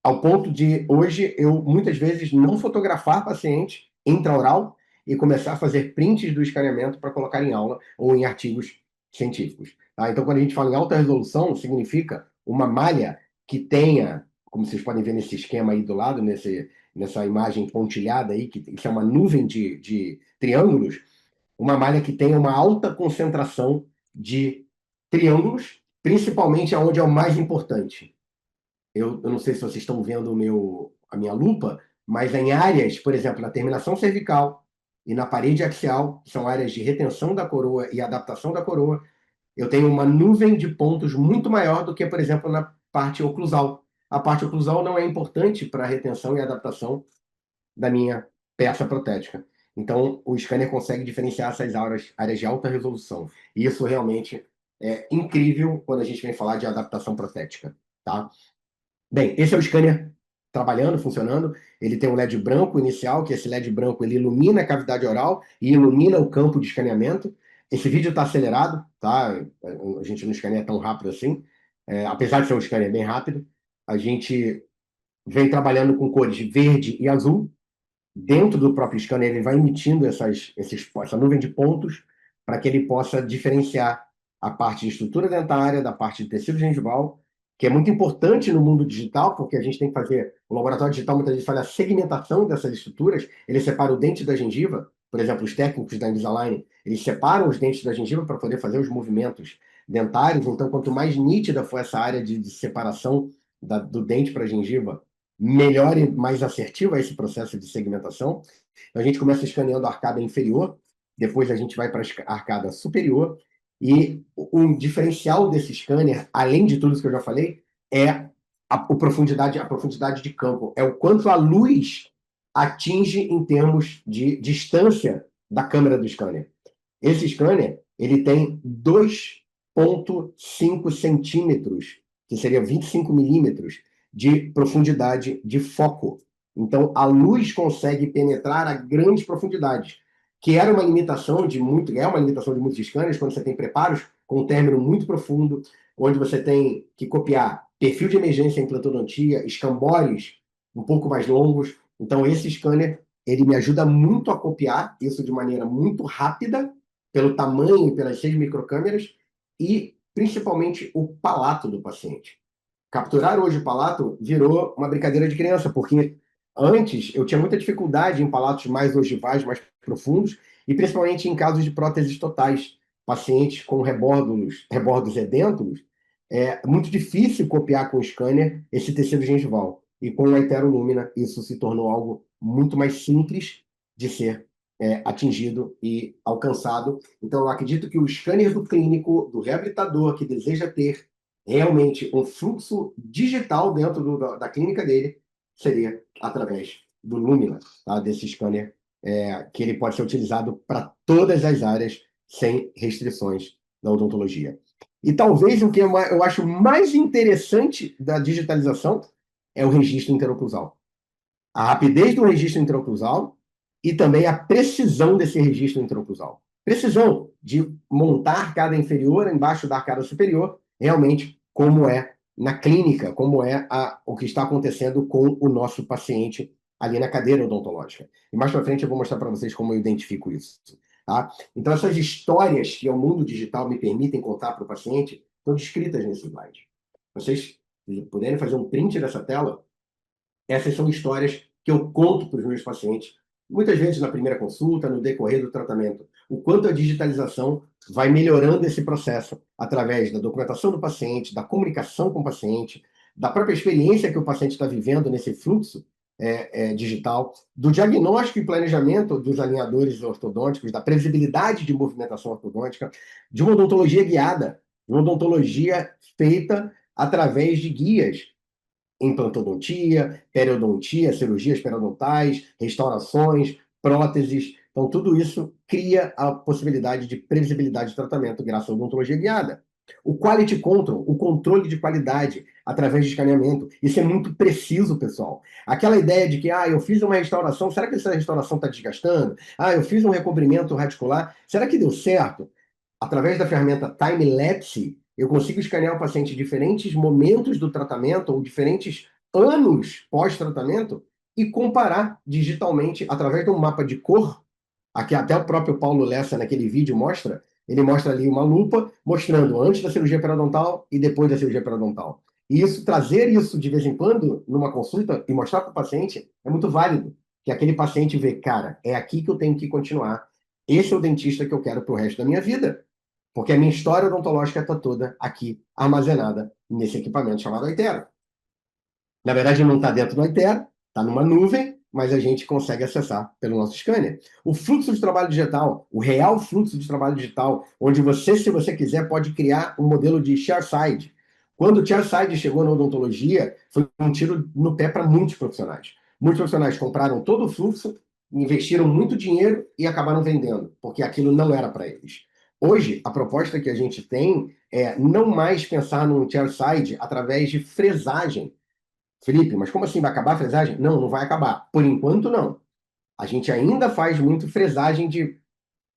ao ponto de hoje eu muitas vezes não fotografar paciente intraoral e começar a fazer prints do escaneamento para colocar em aula ou em artigos científicos. Tá? Então, quando a gente fala em alta resolução, significa uma malha que tenha, como vocês podem ver nesse esquema aí do lado, nessa imagem pontilhada aí, que é uma nuvem de triângulos, uma malha que tenha uma alta concentração de triângulos, principalmente aonde é o mais importante. Eu não sei se vocês estão vendo a minha lupa, mas em áreas, por exemplo, na terminação cervical e na parede axial, que são áreas de retenção da coroa e adaptação da coroa, eu tenho uma nuvem de pontos muito maior do que, por exemplo, na parte oclusal. A parte oclusal não é importante para a retenção e adaptação da minha peça protética. Então, o scanner consegue diferenciar essas áreas de alta resolução. E isso realmente é incrível quando a gente vem falar de adaptação protética, tá? Bem, esse é o scanner trabalhando, funcionando. Ele tem um LED branco inicial, que esse LED branco ele ilumina a cavidade oral e ilumina o campo de escaneamento. Esse vídeo está acelerado, tá? A gente não escaneia tão rápido assim. Apesar de ser um scanner bem rápido, a gente vem trabalhando com cores verde e azul. Dentro do próprio scanner, ele vai emitindo essa nuvem de pontos para que ele possa diferenciar a parte de estrutura dentária da parte de tecido gengival, que é muito importante no mundo digital, porque a gente tem que fazer, o laboratório digital muitas vezes faz a segmentação dessas estruturas, ele separa o dente da gengiva, por exemplo, os técnicos da Invisalign, eles separam os dentes da gengiva para poder fazer os movimentos dentários, então quanto mais nítida for essa área de separação do dente para a gengiva, melhor e mais assertivo é esse processo de segmentação. Então, a gente começa escaneando a arcada inferior, depois a gente vai para a arcada superior, e o diferencial desse scanner, além de tudo isso que eu já falei, é a profundidade de campo, é o quanto a luz atinge em termos de distância da câmera do scanner. Esse scanner, ele tem 2,5 centímetros, que seria 25 milímetros, de profundidade de foco. Então, a luz consegue penetrar a grandes profundidades, que era uma limitação é uma limitação de muitos scanners, quando você tem preparos com um término muito profundo, onde você tem que copiar perfil de emergência em implantodontia, escambores um pouco mais longos. Então, esse scanner, ele me ajuda muito a copiar isso de maneira muito rápida, pelo tamanho e pelas 6 microcâmeras, e principalmente o palato do paciente. Capturar hoje o palato virou uma brincadeira de criança, porque antes eu tinha muita dificuldade em palatos mais ogivais, mais profundos, e principalmente em casos de próteses totais, pacientes com rebordos edêntulos, é muito difícil copiar com o scanner esse tecido gengival. E com a heterolúmina, isso se tornou algo muito mais simples de ser atingido e alcançado. Então, eu acredito que o scanner do clínico, do reabilitador que deseja ter realmente um fluxo digital dentro da clínica dele, seria através do Lumina, tá? Desse scanner, que ele pode ser utilizado para todas as áreas sem restrições da odontologia. E talvez o que eu acho mais interessante da digitalização é o registro interoclusal. A rapidez do registro interoclusal e também a precisão desse registro interoclusal. Precisão de montar cada inferior embaixo da arcada superior, realmente como é na clínica, como é o que está acontecendo com o nosso paciente ali na cadeira odontológica. E mais para frente eu vou mostrar para vocês como eu identifico isso. Tá? Então, essas histórias que o mundo digital me permitem contar para o paciente estão descritas nesse slide. Vocês puderem fazer um print dessa tela, essas são histórias que eu conto para os meus pacientes, muitas vezes na primeira consulta, no decorrer do tratamento. O quanto a digitalização vai melhorando esse processo através da documentação do paciente, da comunicação com o paciente, da própria experiência que o paciente está vivendo nesse fluxo digital, do diagnóstico e planejamento dos alinhadores ortodônticos, da previsibilidade de movimentação ortodôntica, de uma odontologia guiada, de uma odontologia feita através de guias implantodontia, periodontia, cirurgias periodontais, restaurações, próteses. Então, tudo isso cria a possibilidade de previsibilidade de tratamento graças à odontologia guiada. O quality control, o controle de qualidade através de escaneamento. Isso é muito preciso, pessoal. Aquela ideia de que, eu fiz uma restauração, será que essa restauração está desgastando? Eu fiz um recobrimento radicular, será que deu certo? Através da ferramenta time-lapse, eu consigo escanear o paciente em diferentes momentos do tratamento ou diferentes anos pós-tratamento e comparar digitalmente através de um mapa de cor. Aqui até o próprio Paulo Lessa, naquele vídeo, mostra. Ele mostra ali uma lupa mostrando antes da cirurgia periodontal e depois da cirurgia periodontal. E isso, trazer isso de vez em quando numa consulta e mostrar para o paciente é muito válido. Que aquele paciente vê, cara, é aqui que eu tenho que continuar. Esse é o dentista que eu quero para o resto da minha vida. Porque a minha história odontológica está toda aqui, armazenada nesse equipamento chamado Aitero. Na verdade, não está dentro do Aitero, está numa nuvem, mas a gente consegue acessar pelo nosso scanner. O fluxo de trabalho digital, o real fluxo de trabalho digital, onde você, se você quiser, pode criar um modelo de chairside. Quando o chairside chegou na odontologia, foi um tiro no pé para muitos profissionais. Muitos profissionais compraram todo o fluxo, investiram muito dinheiro e acabaram vendendo, porque aquilo não era para eles. Hoje, a proposta que a gente tem é não mais pensar num chairside através de fresagem. Felipe, mas como assim vai acabar a fresagem? Não, não vai acabar. Por enquanto, não. A gente ainda faz muito fresagem de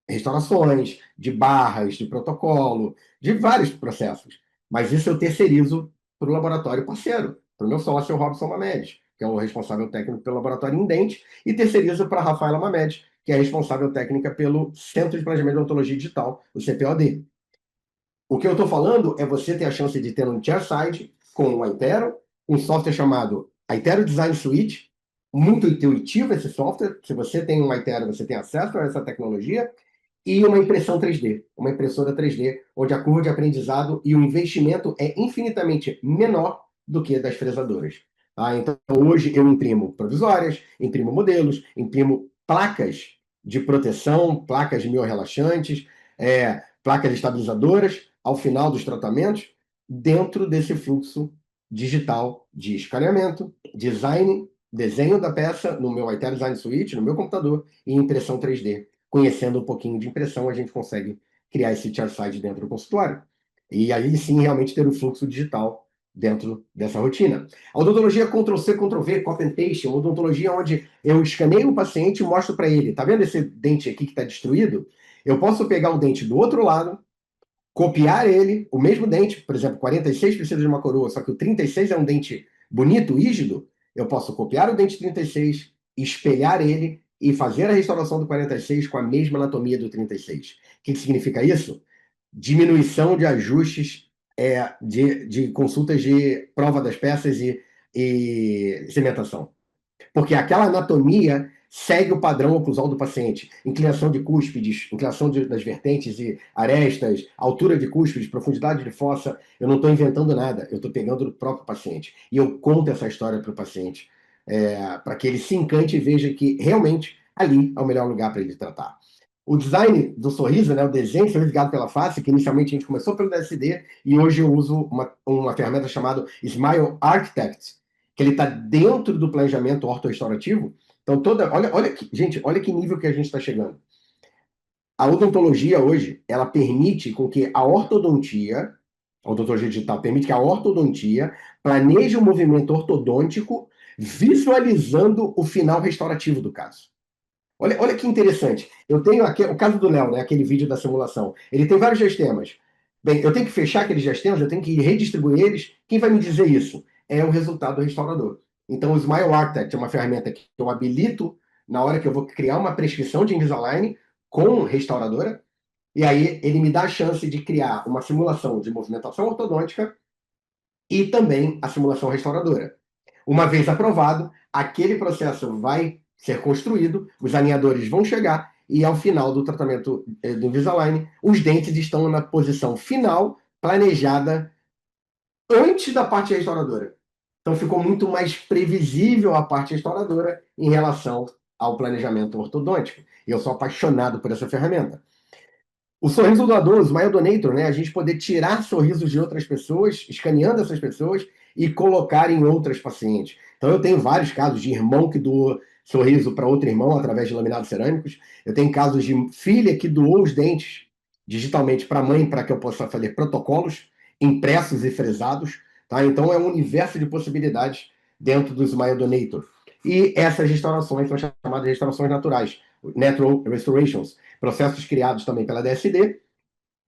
restaurações, de barras, de protocolo, de vários processos. Mas isso eu terceirizo para o laboratório parceiro, para o meu sócio, o Robson Mamed, que é o responsável técnico pelo laboratório em dente, e terceirizo para a Rafaela Mamed, que é a responsável técnica pelo Centro de Planejamento de Odontologia Digital, o CPOD. O que eu estou falando é você ter a chance de ter um chairside com o Aitero, um software chamado Aitero Design Suite, muito intuitivo esse software. Se você tem um Aitero, você tem acesso a essa tecnologia, e uma impressão 3D, uma impressora 3D, onde a curva de aprendizado e o investimento é infinitamente menor do que das fresadoras. Tá? Então, hoje eu imprimo provisórias, imprimo modelos, imprimo placas de proteção, placas miorrelaxantes, placas estabilizadoras, ao final dos tratamentos, dentro desse fluxo digital de escaneamento, desenho da peça no meu Aitero Design Suite, no meu computador, e impressão 3D. Conhecendo um pouquinho de impressão, a gente consegue criar esse chairside dentro do consultório. E aí sim, realmente ter o fluxo digital dentro dessa rotina. A odontologia Ctrl-C, Ctrl-V, copy and paste, uma odontologia onde eu escaneio o paciente e mostro para ele, tá vendo esse dente aqui que está destruído? Eu posso pegar o dente do outro lado, copiar ele, o mesmo dente, por exemplo, 46 precisa de uma coroa, só que o 36 é um dente bonito, rígido, eu posso copiar o dente 36, espelhar ele e fazer a restauração do 46 com a mesma anatomia do 36. O que significa isso? Diminuição de ajustes de consultas de prova das peças e cimentação. Porque aquela anatomia segue o padrão oclusal do paciente. Inclinação de cúspides, inclinação das vertentes e arestas, altura de cúspides, profundidade de fossa. Eu não estou inventando nada, eu estou pegando do próprio paciente. E eu conto essa história para o paciente, para que ele se encante e veja que realmente ali é o melhor lugar para ele tratar. O design do sorriso, né, o desenho do sorriso guiado pela face, que inicialmente a gente começou pelo DSD, e hoje eu uso uma ferramenta chamada Smile Architect, que ele está dentro do planejamento ortorestaurativo. Então, gente, olha que nível que a gente está chegando. A odontologia hoje, ela permite com que a ortodontia digital, permite que a ortodontia planeje o movimento ortodôntico visualizando o final restaurativo do caso. Olha que interessante. Eu tenho aqui o caso do Léo, né, aquele vídeo da simulação. Ele tem vários gestemas. Bem, eu tenho que fechar aqueles gestemas, eu tenho que redistribuir eles. Quem vai me dizer isso? É o resultado do restaurador. Então, o Smile Architect é uma ferramenta que eu habilito na hora que eu vou criar uma prescrição de Invisalign com restauradora, e aí ele me dá a chance de criar uma simulação de movimentação ortodôntica e também a simulação restauradora. Uma vez aprovado, aquele processo vai ser construído, os alinhadores vão chegar e ao final do tratamento do Invisalign, os dentes estão na posição final, planejada antes da parte restauradora. Então ficou muito mais previsível a parte restauradora em relação ao planejamento ortodôntico. E eu sou apaixonado por essa ferramenta. O sorriso doador, o Smile Donator, né? A gente poder tirar sorrisos de outras pessoas, escaneando essas pessoas e colocar em outras pacientes. Então eu tenho vários casos de irmão que doou sorriso para outro irmão através de laminados cerâmicos. Eu tenho casos de filha que doou os dentes digitalmente para a mãe, para que eu possa fazer protocolos impressos e fresados. Tá? Então, é um universo de possibilidades dentro do Smile Donator. E essas restaurações são chamadas de restaurações naturais, Natural Restorations, processos criados também pela DSD,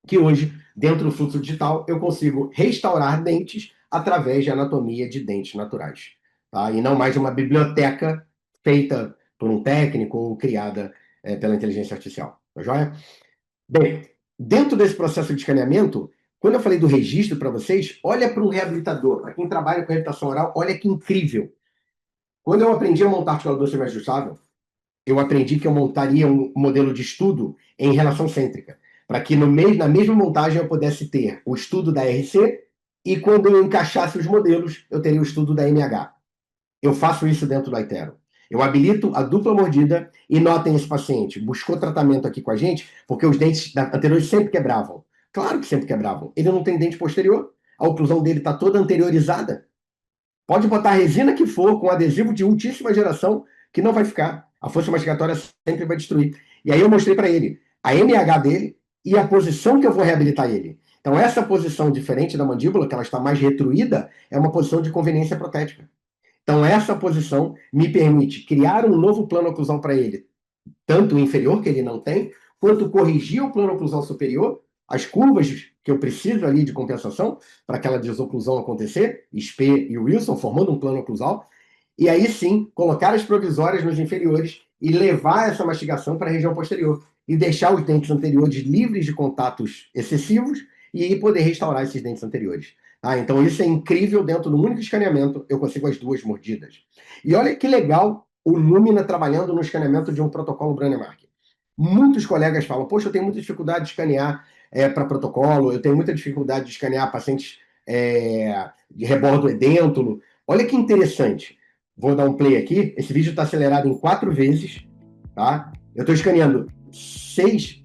que hoje, dentro do fluxo digital, eu consigo restaurar dentes através de anatomia de dentes naturais. Tá? E não mais uma biblioteca feita por um técnico ou criada pela inteligência artificial. Tá joia? Bem, dentro desse processo de escaneamento, quando eu falei do registro para vocês, olha para um reabilitador, para quem trabalha com reabilitação oral, olha que incrível. Quando eu aprendi a montar articulador semi-ajustável, eu aprendi que eu montaria um modelo de estudo em relação cêntrica, para que na mesma montagem eu pudesse ter o estudo da RC e quando eu encaixasse os modelos, eu teria o estudo da MH. Eu faço isso dentro do Aitero. Eu habilito a dupla mordida e notem esse paciente. Buscou tratamento aqui com a gente porque os dentes anteriores sempre quebravam. Claro que sempre quebravam. Ele não tem dente posterior. A oclusão dele está toda anteriorizada. Pode botar a resina que for, com adesivo de ultíssima geração, que não vai ficar. A força mastigatória sempre vai destruir. E aí eu mostrei para ele a MH dele e a posição que eu vou reabilitar ele. Então essa posição diferente da mandíbula, que ela está mais retruída, é uma posição de conveniência protética. Então essa posição me permite criar um novo plano oclusal para ele, tanto o inferior, que ele não tem, quanto corrigir o plano oclusal superior, as curvas que eu preciso ali de compensação para aquela desoclusão acontecer, SP e Wilson, formando um plano oclusal, e aí sim, colocar as provisórias nos inferiores e levar essa mastigação para a região posterior, e deixar os dentes anteriores livres de contatos excessivos e poder restaurar esses dentes anteriores. Então isso é incrível, dentro do único escaneamento eu consigo as duas mordidas. E olha que legal o Lumina trabalhando no escaneamento de um protocolo Brånemark. Muitos colegas falam, poxa, eu tenho muita dificuldade de escanear para protocolo, eu tenho muita dificuldade de escanear pacientes de rebordo edêntulo. Olha que interessante. Vou dar um play aqui. Esse vídeo está acelerado em 4 vezes. Tá? Eu estou escaneando 6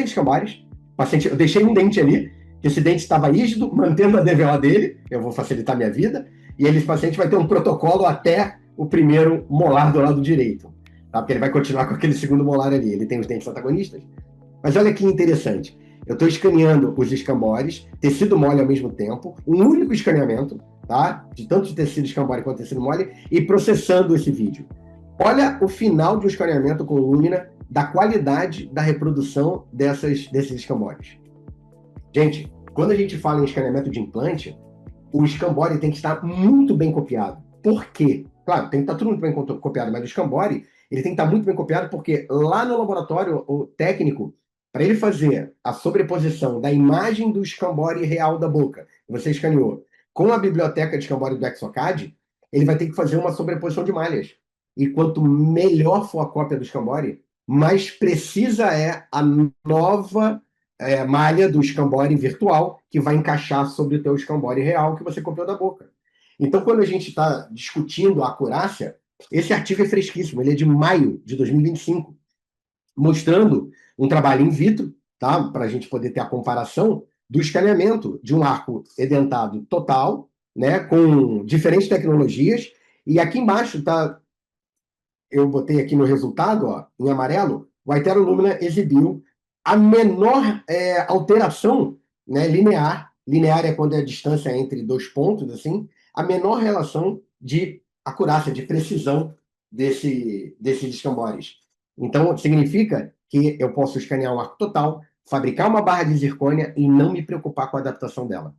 escambares. Paciente, eu deixei um dente ali. Esse dente estava rígido, mantendo a DVO dele. Eu vou facilitar minha vida. E esse paciente vai ter um protocolo até o primeiro molar do lado direito. Tá? Porque ele vai continuar com aquele segundo molar ali. Ele tem os dentes antagonistas. Mas olha que interessante. Eu estou escaneando os escambores, tecido mole ao mesmo tempo, um único escaneamento, tá? De tanto de tecido escambore quanto tecido mole, e processando esse vídeo. Olha o final de um escaneamento com Lumina, da qualidade da reprodução desses escambores. Gente, quando a gente fala em escaneamento de implante, o escambore tem que estar muito bem copiado. Por quê? Claro, tem que estar tudo muito bem copiado, mas o escambore ele tem que estar muito bem copiado porque lá no laboratório, o técnico, para ele fazer a sobreposição da imagem do escambore real da boca, que você escaneou, com a biblioteca de escambore do Exocad, ele vai ter que fazer uma sobreposição de malhas. E quanto melhor for a cópia do escambore, mais precisa é a nova malha do escambore virtual que vai encaixar sobre o teu escambore real que você copiou da boca. Então, quando a gente está discutindo a acurácia, esse artigo é fresquíssimo, ele é de maio de 2025, mostrando um trabalho in vitro, tá? Para a gente poder ter a comparação do escaneamento de um arco edentado total, né? Com diferentes tecnologias, e aqui embaixo tá, eu botei aqui no resultado, ó, em amarelo, o Aitero Lumina exibiu a menor alteração, né, linear. Linear é quando é a distância entre 2 pontos, assim, a menor relação de acurácia, de precisão desses escambores. Então, significa que eu posso escanear um arco total, fabricar uma barra de zircônia e não me preocupar com a adaptação dela.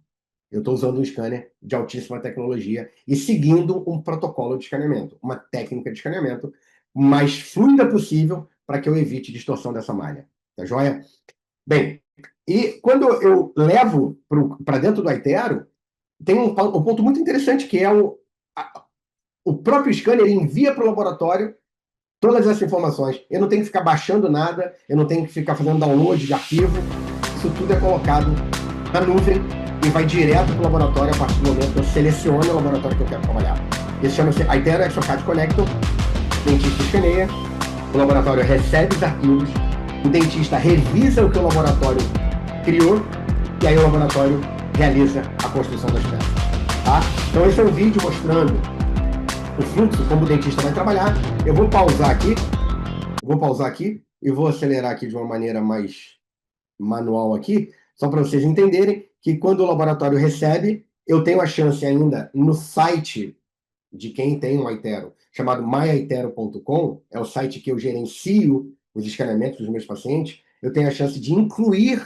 Eu estou usando um scanner de altíssima tecnologia e seguindo um protocolo de escaneamento, uma técnica de escaneamento mais fluida possível para que eu evite distorção dessa malha. Tá joia? Bem, e quando eu levo para dentro do Aitero, tem um ponto muito interessante, que é o próprio scanner envia para o laboratório todas essas informações. Eu não tenho que ficar baixando nada, eu não tenho que ficar fazendo download de arquivo. Isso tudo é colocado na nuvem e vai direto para o laboratório a partir do momento que eu seleciono o laboratório que eu quero trabalhar. Esse chama-se Aitero Exocad Connector. O dentista escaneia, o laboratório recebe os arquivos, o dentista revisa o que o laboratório criou e aí o laboratório realiza a construção das peças. Tá? Então esse é um vídeo mostrando o fluxo, como o dentista vai trabalhar. Eu vou pausar aqui e vou acelerar aqui de uma maneira mais manual aqui, só para vocês entenderem que quando o laboratório recebe, eu tenho a chance ainda no site de quem tem um Aitero, chamado myaitero.com, é o site que eu gerencio os escaneamentos dos meus pacientes, eu tenho a chance de incluir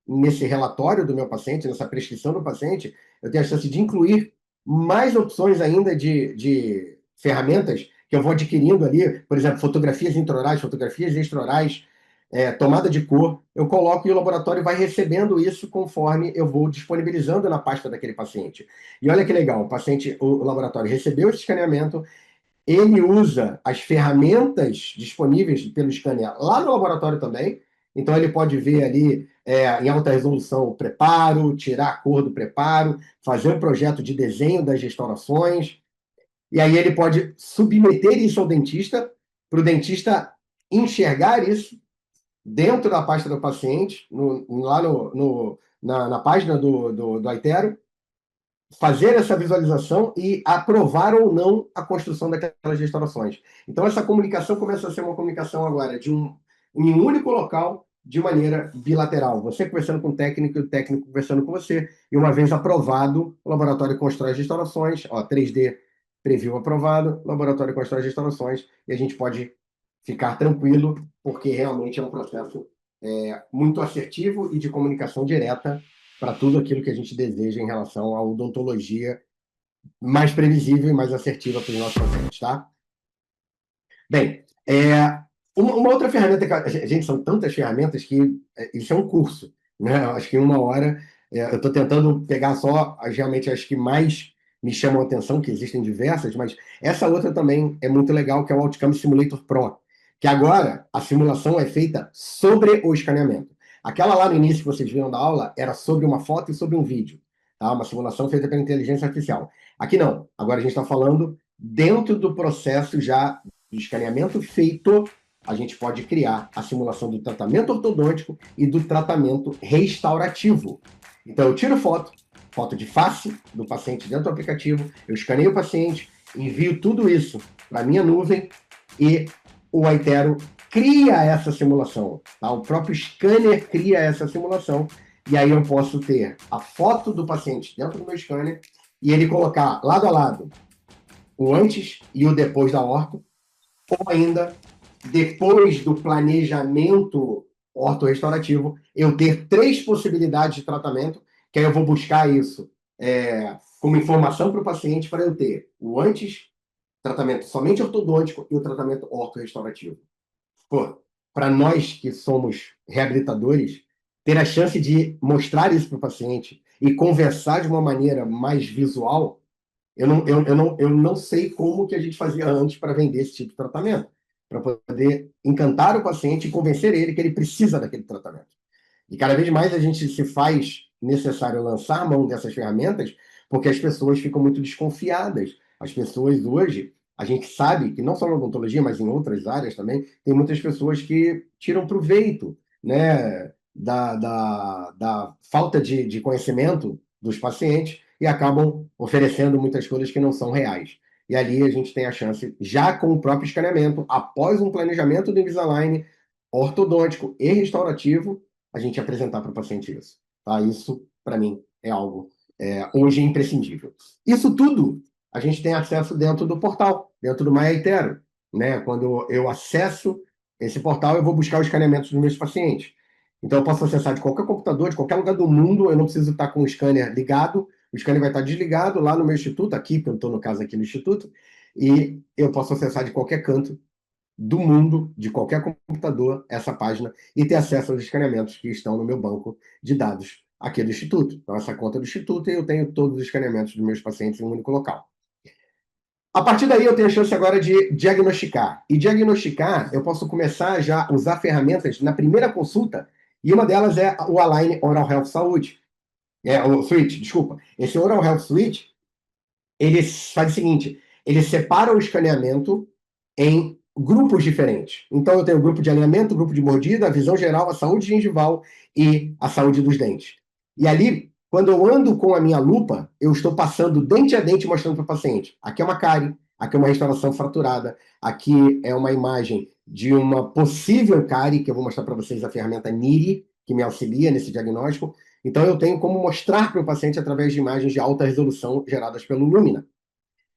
nesse relatório do meu paciente, nessa prescrição do paciente, eu tenho a chance de incluir mais opções ainda de ferramentas que eu vou adquirindo ali, por exemplo, fotografias intraorais, fotografias extraorais, tomada de cor, eu coloco e o laboratório vai recebendo isso conforme eu vou disponibilizando na pasta daquele paciente. E olha que legal, o laboratório recebeu esse escaneamento, ele usa as ferramentas disponíveis pelo scanner lá no laboratório também, então ele pode ver ali em alta resolução o preparo, tirar a cor do preparo, fazer um projeto de desenho das restaurações, e aí ele pode submeter isso ao dentista, para o dentista enxergar isso dentro da pasta do paciente, lá na página do Aitero, fazer essa visualização e aprovar ou não a construção daquelas restaurações. Então, essa comunicação começa a ser uma comunicação agora em um único local, de maneira bilateral. Você conversando com o técnico e o técnico conversando com você, e uma vez aprovado, o laboratório constrói as restaurações, 3D preview aprovado, o laboratório constrói as restaurações, e a gente pode ficar tranquilo, porque realmente é um processo muito assertivo e de comunicação direta para tudo aquilo que a gente deseja em relação à odontologia mais previsível e mais assertiva para os nossos pacientes, tá? Bem, uma outra ferramenta, gente, são tantas ferramentas que isso é um curso, né? Acho que em uma hora eu estou tentando pegar só realmente as que mais me chamam a atenção, que existem diversas, mas essa outra também é muito legal, que é o Outcome Simulator Pro, que agora a simulação é feita sobre o escaneamento. Aquela lá no início que vocês viram da aula era sobre uma foto e sobre um vídeo, tá? Uma simulação feita pela inteligência artificial. Aqui não, agora a gente está falando dentro do processo já do escaneamento feito, a gente pode criar a simulação do tratamento ortodôntico e do tratamento restaurativo. Então eu tiro foto de face do paciente dentro do aplicativo, eu escaneio o paciente, envio tudo isso para a minha nuvem e o Aitero cria essa simulação, tá? O próprio scanner cria essa simulação e aí eu posso ter a foto do paciente dentro do meu scanner e ele colocar lado a lado o antes e o depois da orto, ou ainda, depois do planejamento ortorrestaurativo, eu ter 3 possibilidades de tratamento, que aí eu vou buscar isso como informação para o paciente, para eu ter o antes, tratamento somente ortodôntico, e o tratamento ortorrestaurativo. Pô, para nós que somos reabilitadores, ter a chance de mostrar isso para o paciente e conversar de uma maneira mais visual, eu não sei como que a gente fazia antes para vender esse tipo de tratamento, para poder encantar o paciente e convencer ele que ele precisa daquele tratamento. E cada vez mais a gente se faz necessário lançar a mão dessas ferramentas, porque as pessoas ficam muito desconfiadas. As pessoas hoje, a gente sabe que não só na odontologia, mas em outras áreas também, tem muitas pessoas que tiram proveito, né, da falta de conhecimento dos pacientes e acabam oferecendo muitas coisas que não são reais. E ali a gente tem a chance, já com o próprio escaneamento, após um planejamento do Invisalign ortodôntico e restaurativo, a gente apresentar para o paciente isso. Tá? Isso, para mim, é algo hoje imprescindível. Isso tudo a gente tem acesso dentro do portal, dentro do MyAitero, né? Quando eu acesso esse portal, eu vou buscar os escaneamentos dos meus pacientes. Então, eu posso acessar de qualquer computador, de qualquer lugar do mundo, eu não preciso estar com o scanner ligado, o scanner vai estar desligado lá no meu instituto, aqui, porque eu estou, no caso, aqui no instituto, e eu posso acessar de qualquer canto do mundo, de qualquer computador, essa página, e ter acesso aos escaneamentos que estão no meu banco de dados aqui do Instituto. Então, essa conta do Instituto, e eu tenho todos os escaneamentos dos meus pacientes em um único local. A partir daí, eu tenho a chance agora de diagnosticar. E diagnosticar, eu posso começar já a usar ferramentas na primeira consulta, e uma delas é o Align Oral Health Saúde. O Suite, desculpa. Esse Oral Health Suite, ele faz o seguinte, ele separa o escaneamento em grupos diferentes. Então, eu tenho o grupo de alinhamento, o grupo de mordida, a visão geral, a saúde gengival e a saúde dos dentes. E ali, quando eu ando com a minha lupa, eu estou passando dente a dente mostrando para o paciente. Aqui é uma cárie, aqui é uma restauração fraturada, aqui é uma imagem de uma possível cárie, que eu vou mostrar para vocês a ferramenta NIRI, que me auxilia nesse diagnóstico. Então, eu tenho como mostrar para o paciente através de imagens de alta resolução geradas pelo Lumina.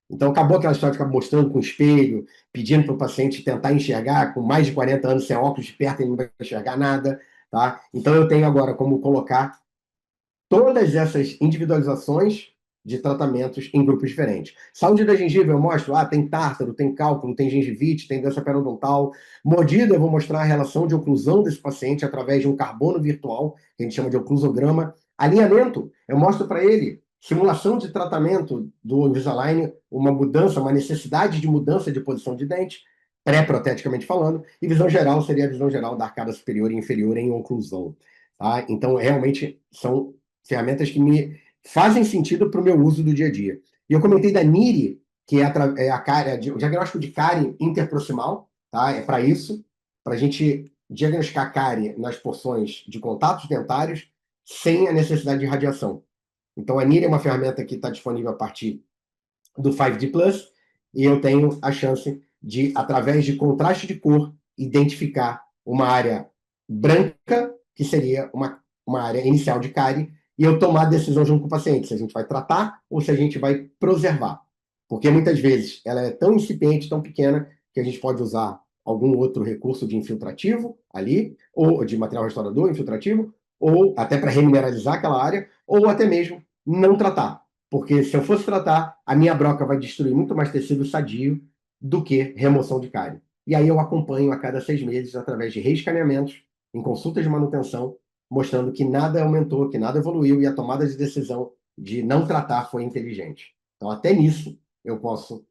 Então, acabou aquela história de ficar mostrando com o espelho, pedindo para o paciente tentar enxergar, com mais de 40 anos, sem óculos de perto, ele não vai enxergar nada. Tá? Então, eu tenho agora como colocar todas essas individualizações de tratamentos em grupos diferentes. Saúde da gengiva, eu mostro, tem tártaro, tem cálculo, tem gengivite, tem doença periodontal. Mordida, eu vou mostrar a relação de oclusão desse paciente através de um carbono virtual, que a gente chama de oclusograma. Alinhamento, eu mostro para ele simulação de tratamento do Invisalign, uma mudança, uma necessidade de mudança de posição de dente, pré-proteticamente falando, e visão geral seria a visão geral da arcada superior e inferior em oclusão. Tá? Então, realmente, são ferramentas que me fazem sentido para o meu uso do dia a dia. E eu comentei da NIRI, que o diagnóstico de cárie interproximal, tá? É para isso, para a gente diagnosticar cárie nas porções de contatos dentários sem a necessidade de radiação. Então, a NIRI é uma ferramenta que está disponível a partir do 5D Plus, e eu tenho a chance de, através de contraste de cor, identificar uma área branca, que seria uma área inicial de cárie, e eu tomar a decisão junto com o paciente, se a gente vai tratar ou se a gente vai preservar. Porque muitas vezes ela é tão incipiente, tão pequena, que a gente pode usar algum outro recurso de infiltrativo ali, ou de material restaurador infiltrativo, ou até para remineralizar aquela área, ou até mesmo não tratar. Porque se eu fosse tratar, a minha broca vai destruir muito mais tecido sadio do que remoção de cárie. E aí eu acompanho a cada 6 meses através de reescaneamentos, em consultas de manutenção, mostrando que nada aumentou, que nada evoluiu e a tomada de decisão de não tratar foi inteligente. Então, até nisso, eu posso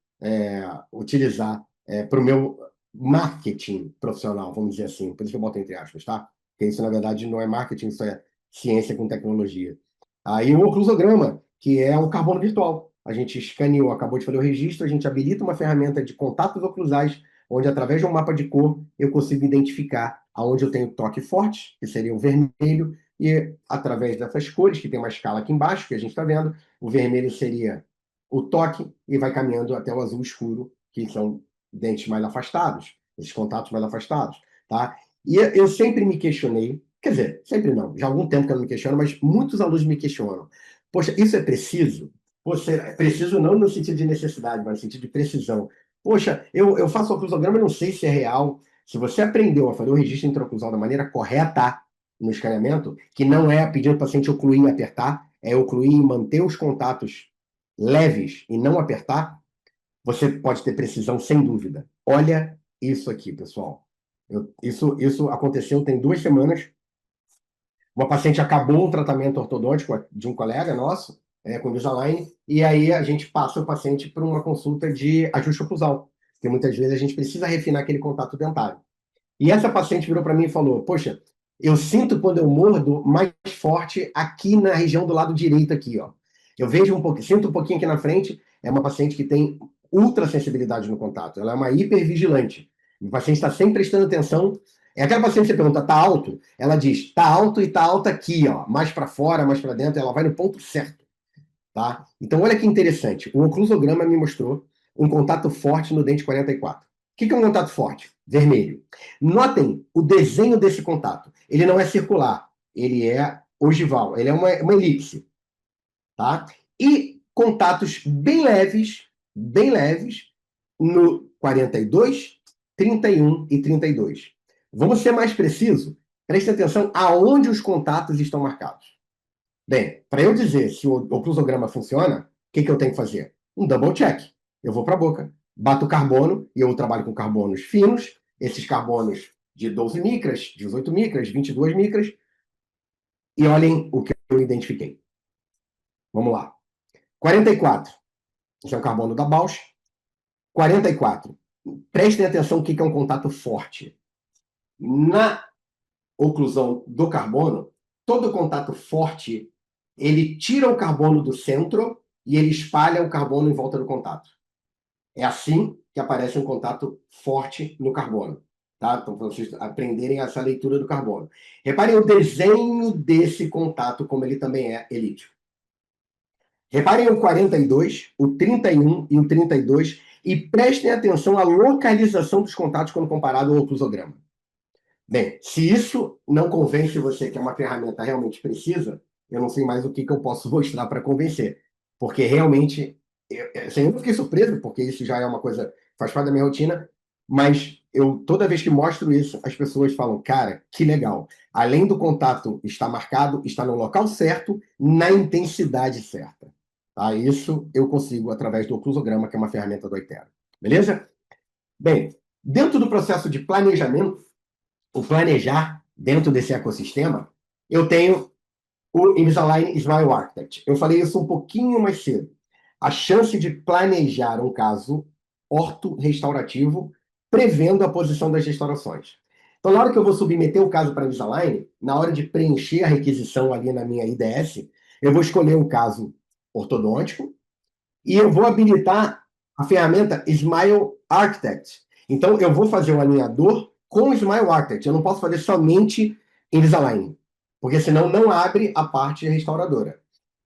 utilizar para o meu marketing profissional, vamos dizer assim. Por isso que eu boto entre aspas, tá? Porque isso, na verdade, não é marketing, isso é ciência com tecnologia. Aí o oclusograma, que é um carbono virtual. A gente escaneou, acabou de fazer o registro, a gente habilita uma ferramenta de contatos oclusais, onde, através de um mapa de cor, eu consigo identificar aonde eu tenho toque forte, que seria o vermelho, e através dessas cores, que tem uma escala aqui embaixo, que a gente está vendo, o vermelho seria o toque, e vai caminhando até o azul escuro, que são dentes mais afastados, esses contatos mais afastados. Tá? E eu sempre me questionei, quer dizer, sempre não, já há algum tempo que eu não me questiono, mas muitos alunos me questionam. Poxa, isso é preciso? Poxa, é preciso não no sentido de necessidade, mas no sentido de precisão. Poxa, eu faço o oclusograma e não sei se é real. Se você aprendeu a fazer o registro intraoclusal da maneira correta no escaneamento, que não é pedir ao paciente ocluir e apertar, é ocluir e manter os contatos leves e não apertar, você pode ter precisão sem dúvida. Olha isso aqui, pessoal. Isso aconteceu tem 2 semanas. Uma paciente acabou um tratamento ortodôntico de um colega nosso, com Invisalign, e aí a gente passa o paciente para uma consulta de ajuste oclusal, porque muitas vezes a gente precisa refinar aquele contato dentário. E essa paciente virou para mim e falou: poxa, eu sinto quando eu mordo mais forte aqui na região do lado direito aqui, ó. Eu vejo sinto um pouquinho aqui na frente. É uma paciente que tem ultra sensibilidade no contato. Ela é uma hipervigilante. O paciente está sempre prestando atenção. É aquela paciente que você pergunta, tá alto? Ela diz, tá alto e tá alto aqui, ó. Mais para fora, mais para dentro. Ela vai no ponto certo, tá? Então, olha que interessante. O oclusograma me mostrou um contato forte no dente 44. O que é um contato forte? Vermelho. Notem o desenho desse contato. Ele não é circular, ele é ogival, ele é uma elipse. Tá? E contatos bem leves no 42, 31 e 32. Vamos ser mais preciso? Preste atenção aonde os contatos estão marcados. Bem, para eu dizer se o oclusograma funciona, o que eu tenho que fazer? Um double check. Eu vou para a boca, bato o carbono, e eu trabalho com carbonos finos, esses carbonos de 12 micras, 18 micras, 22 micras, e olhem o que eu identifiquei. Vamos lá. 44, esse é um carbono da Bausch. 44, prestem atenção o que é um contato forte. Na oclusão do carbono, todo contato forte, ele tira o carbono do centro e ele espalha o carbono em volta do contato. É assim que aparece um contato forte no carbono. Tá? Então, para vocês aprenderem essa leitura do carbono. Reparem o desenho desse contato, como ele também é elíptico. Reparem o 42, o 31 e o 32 e prestem atenção à localização dos contatos quando comparado ao oclusograma. Bem, se isso não convence você que é uma ferramenta realmente precisa, eu não sei mais o que eu posso mostrar para convencer. Porque realmente, assim, eu não fiquei surpreso, porque isso já é uma coisa, faz parte da minha rotina, mas eu toda vez que mostro isso, as pessoas falam, cara, que legal. Além do contato estar marcado, está no local certo, na intensidade certa. Tá? Isso eu consigo através do Oclusograma, que é uma ferramenta do Aitero. Beleza? Bem, dentro do processo de planejamento, o planejar dentro desse ecossistema, eu tenho o Invisalign Smile Architect. Eu falei isso um pouquinho mais cedo. A chance de planejar um caso orto-restaurativo prevendo a posição das restaurações. Então, na hora que eu vou submeter o caso para Invisalign, na hora de preencher a requisição ali na minha IDS, eu vou escolher um caso ortodôntico e eu vou habilitar a ferramenta Smile Architect. Então, eu vou fazer um alinhador com o Smile Architect. Eu não posso fazer somente Invisalign, porque senão não abre a parte restauradora.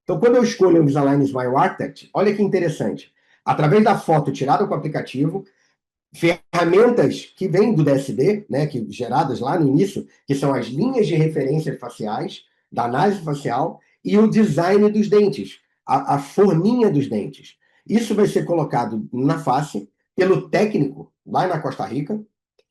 Então, quando eu escolho o Invisalign Smile Architect, olha que interessante. Através da foto tirada com o aplicativo, ferramentas que vêm do DSD, né, que geradas lá no início, que são as linhas de referências faciais, da análise facial, e o design dos dentes, a forminha dos dentes. Isso vai ser colocado na face pelo técnico lá na Costa Rica,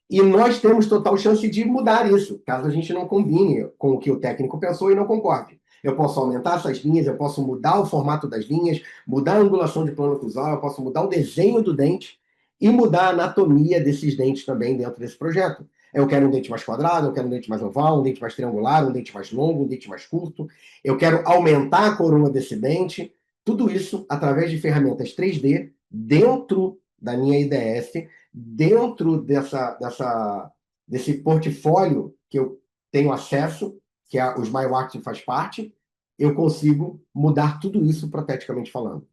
e nós temos total chance de mudar isso, caso a gente não combine com o que o técnico pensou e não concorde. Eu posso aumentar essas linhas, eu posso mudar o formato das linhas, mudar a angulação de plano oclusal, eu posso mudar o desenho do dente e mudar a anatomia desses dentes também dentro desse projeto. Eu quero um dente mais quadrado, eu quero um dente mais oval, um dente mais triangular, um dente mais longo, um dente mais curto. Eu quero aumentar a coroa desse dente. Tudo isso através de ferramentas 3D dentro da minha IDS, dentro desse portfólio que eu tenho acesso, que o SmileArt faz parte, eu consigo mudar tudo isso proteticamente falando.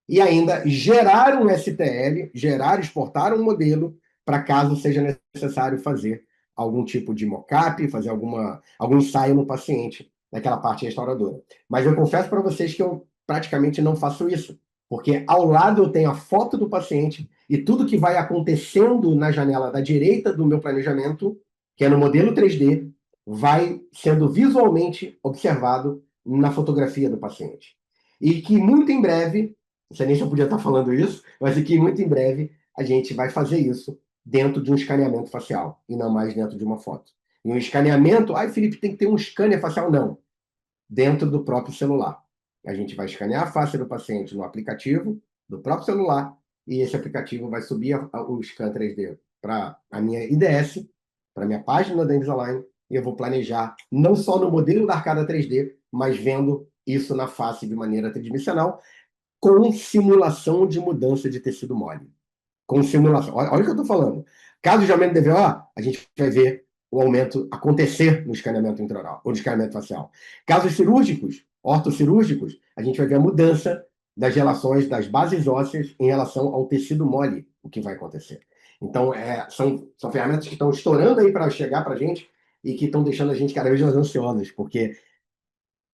E ainda gerar um STL, exportar um modelo para caso seja necessário fazer algum tipo de mock-up, fazer algum ensaio no paciente, naquela parte restauradora. Mas eu confesso para vocês que eu praticamente não faço isso, porque ao lado eu tenho a foto do paciente e tudo que vai acontecendo na janela da direita do meu planejamento, que é no modelo 3D, vai sendo visualmente observado na fotografia do paciente. E que muito em breve, não sei nem se eu podia estar falando isso, mas que muito em breve a gente vai fazer isso dentro de um escaneamento facial e não mais dentro de uma foto. E um escaneamento, Felipe, tem que ter um scanner facial? Não, dentro do próprio celular. A gente vai escanear a face do paciente no aplicativo do próprio celular e esse aplicativo vai subir o scan 3D para a minha IDS, para a minha página da Invisalign, e eu vou planejar não só no modelo da arcada 3D, mas vendo isso na face de maneira tridimensional, com simulação de mudança de tecido mole. Com simulação. Olha o que eu estou falando. Caso de aumento de DVO, a gente vai ver o aumento acontecer no escaneamento intraoral, ou no escaneamento facial. Casos cirúrgicos, ortocirúrgicos, a gente vai ver a mudança das relações das bases ósseas em relação ao tecido mole, o que vai acontecer. Então, são ferramentas que estão estourando aí para chegar para a gente e que estão deixando a gente cada vez mais ansiosos, porque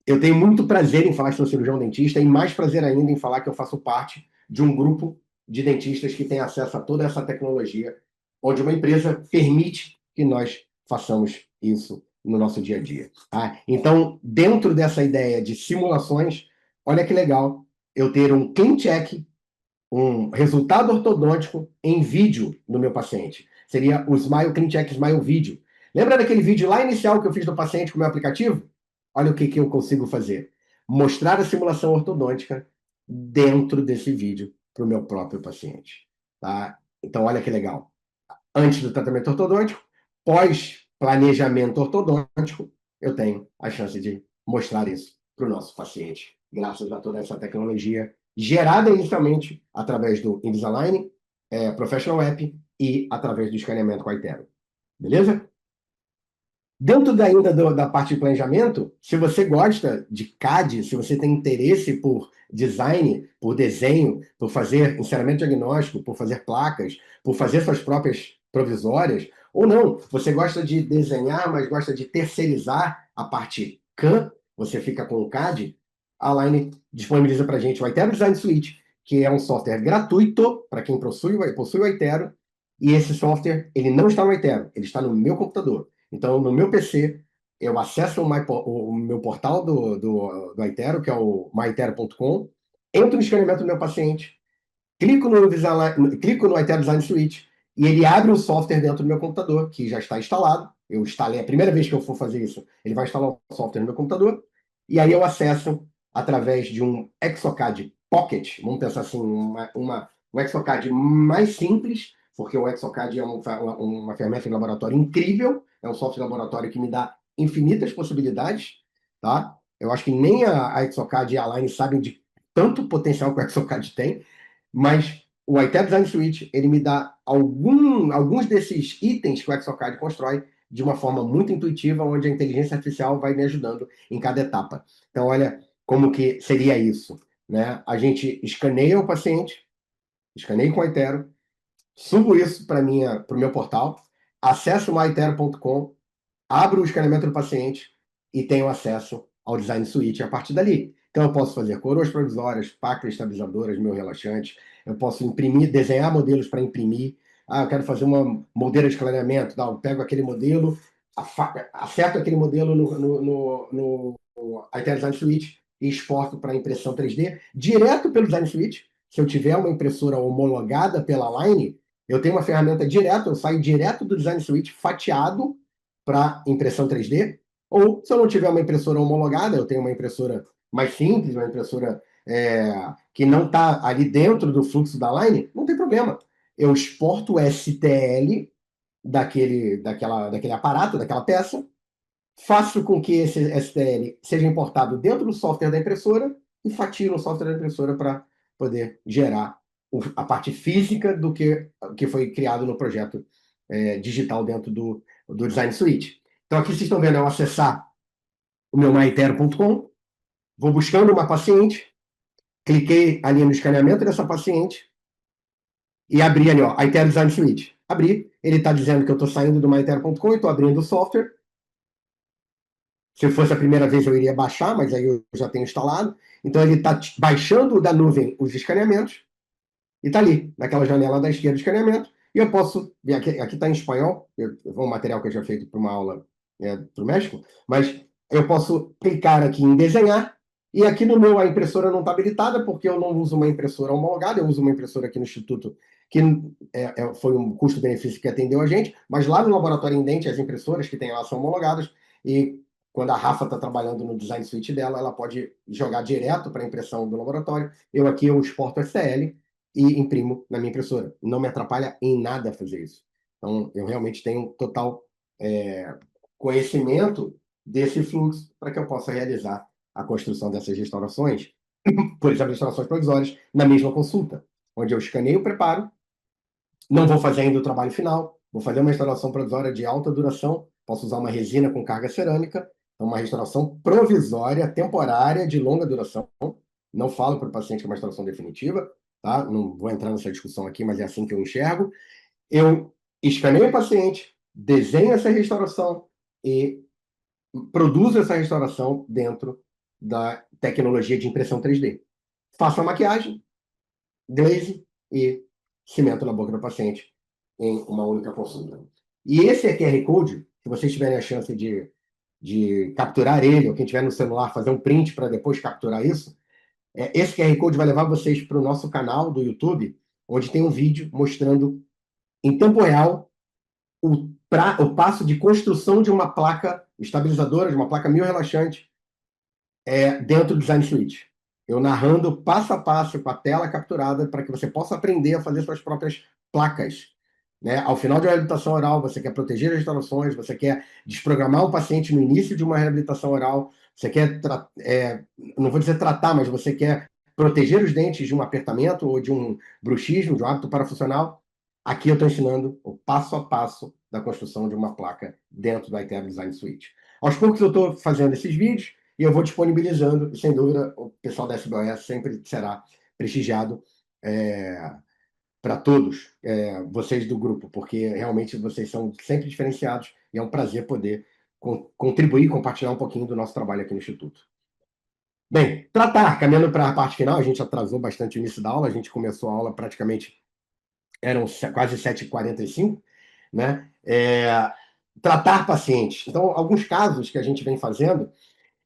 eu tenho muito prazer em falar que sou cirurgião dentista e mais prazer ainda em falar que eu faço parte de um grupo de dentistas que tem acesso a toda essa tecnologia, onde uma empresa permite que nós façamos isso no nosso dia a dia. Tá? Então, dentro dessa ideia de simulações, olha que legal eu ter um clean check, um resultado ortodôntico em vídeo do meu paciente. Seria o Smile Clean Check Smile Vídeo. Lembra daquele vídeo lá inicial que eu fiz do paciente com o meu aplicativo? Olha o que eu consigo fazer. Mostrar a simulação ortodôntica dentro desse vídeo para o meu próprio paciente. Tá? Então, olha que legal. Antes do tratamento ortodôntico, pós-planejamento ortodôntico, eu tenho a chance de mostrar isso para o nosso paciente, graças a toda essa tecnologia gerada inicialmente através do Invisalign, Professional App e através do escaneamento com a Aitero. Beleza? Dentro ainda da parte de planejamento, se você gosta de CAD, se você tem interesse por design, por desenho, por fazer encerramento diagnóstico, por fazer placas, por fazer suas próprias provisórias, ou não, você gosta de desenhar, mas gosta de terceirizar a parte CAM, você fica com o CAD, a Align disponibiliza para a gente o Aitero Design Suite, que é um software gratuito para quem possui o Aitero, e esse software ele não está no Aitero, ele está no meu computador. Então, no meu PC, eu acesso o meu portal do iTero, que é o myitero.com, entro no escaneamento do meu paciente, clico no iTero Design Suite e ele abre o software dentro do meu computador, que já está instalado. Eu instalei, a primeira vez que eu for fazer isso, ele vai instalar o software no meu computador, e aí eu acesso através de um Exocad Pocket, vamos pensar assim, um Exocad mais simples, porque o Exocad é uma ferramenta de laboratório incrível, é um software de laboratório que me dá infinitas possibilidades, tá? Eu acho que nem a Exocad e a Align sabem de tanto potencial que o Exocad tem, mas o iTero Design Suite, ele me dá alguns desses itens que o Exocad constrói de uma forma muito intuitiva, onde a inteligência artificial vai me ajudando em cada etapa. Então, olha como que seria isso, né? A gente escaneia o paciente, escaneio com o iTero, subo isso para o meu portal, acesso o myitero.com, abro o escaneamento do paciente e tenho acesso ao Design Suite a partir dali. Então, eu posso fazer coroas provisórias, pacas estabilizadoras, meu relaxante, eu posso imprimir, desenhar modelos para imprimir. Ah, eu quero fazer uma moldeira de clareamento. Não, eu pego aquele modelo, acerto aquele modelo no iTero Design Suite e exporto para impressão 3D direto pelo Design Suite. Se eu tiver uma impressora homologada pela Line, eu tenho uma ferramenta direta, eu saio direto do Design Suite fatiado para impressão 3D, ou se eu não tiver uma impressora homologada, eu tenho uma impressora mais simples, uma impressora que não está ali dentro do fluxo da Line, não tem problema. Eu exporto o STL daquele aparato, daquela peça, faço com que esse STL seja importado dentro do software da impressora e fatio no software da impressora para poder gerar a parte física do que foi criado no projeto digital dentro do Design Suite. Então, aqui vocês estão vendo eu acessar o meu myitero.com, vou buscando uma paciente, cliquei ali no escaneamento dessa paciente e abri ali, ó, iTero Design Suite. Abri, ele está dizendo que eu estou saindo do myitero.com e estou abrindo o software. Se fosse a primeira vez eu iria baixar, mas aí eu já tenho instalado. Então ele está baixando da nuvem os escaneamentos e está ali, naquela janela da esquerda do escaneamento. E eu posso ver, aqui está em espanhol, um material que eu já feito para uma aula para o México, mas eu posso clicar aqui em desenhar, e aqui no meu a impressora não está habilitada, porque eu não uso uma impressora homologada, eu uso uma impressora aqui no Instituto, que foi um custo-benefício que atendeu a gente, mas lá no Laboratório Indente, as impressoras que tem lá são homologadas, e quando a Rafa está trabalhando no Design Suite dela, ela pode jogar direto para a impressão do laboratório. Eu exporto STL, e imprimo na minha impressora. Não me atrapalha em nada fazer isso. Então, eu realmente tenho total conhecimento desse fluxo para que eu possa realizar a construção dessas restaurações, por exemplo, restaurações provisórias, na mesma consulta, onde eu escaneio, preparo, não vou fazer ainda o trabalho final, vou fazer uma restauração provisória de alta duração, posso usar uma resina com carga cerâmica, então uma restauração provisória, temporária, de longa duração. Não falo para o paciente que é uma restauração definitiva, tá? Não vou entrar nessa discussão aqui, mas é assim que eu enxergo. Eu escaneio o paciente, desenho essa restauração e produzo essa restauração dentro da tecnologia de impressão 3D. Faço a maquiagem, glaze e cimento na boca do paciente em uma única consulta. E esse é QR Code, se vocês tiverem a chance de capturar ele, ou quem tiver no celular, fazer um print para depois capturar isso, esse QR Code vai levar vocês para o nosso canal do YouTube, onde tem um vídeo mostrando em tempo real o passo de construção de uma placa estabilizadora, de uma placa mio-relaxante, dentro do Design Suite. Eu narrando passo a passo com a tela capturada para que você possa aprender a fazer suas próprias placas. Né? Ao final de uma reabilitação oral, você quer proteger as restaurações, você quer desprogramar o paciente no início de uma reabilitação oral, você quer, não vou dizer tratar, mas você quer proteger os dentes de um apertamento ou de um bruxismo, de um hábito parafuncional. Aqui eu estou ensinando o passo a passo da construção de uma placa dentro do iTero Design Suite. Aos poucos eu estou fazendo esses vídeos e eu vou disponibilizando, e sem dúvida o pessoal da SBOS sempre será prestigiado para todos vocês do grupo, porque realmente vocês são sempre diferenciados e é um prazer poder contribuir e compartilhar um pouquinho do nosso trabalho aqui no Instituto. Bem, caminhando para a parte final, a gente atrasou bastante o início da aula, a gente começou a aula praticamente, eram quase 7h45, né? tratar pacientes. Então, alguns casos que a gente vem fazendo,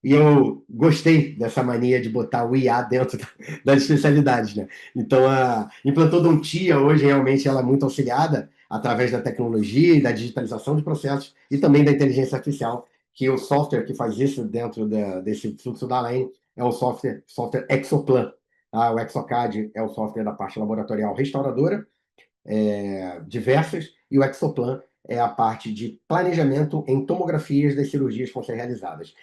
e eu gostei dessa mania de botar o IA dentro das especialidades, né? Então, a implantodontia hoje realmente ela é muito auxiliada através da tecnologia e da digitalização de processos e também da inteligência artificial, que o software que faz isso dentro desse fluxo da Lane é o software Exoplan. Tá? O Exocad é o software da parte laboratorial restauradora, diversas, e o Exoplan é a parte de planejamento em tomografias das cirurgias que vão ser realizadas.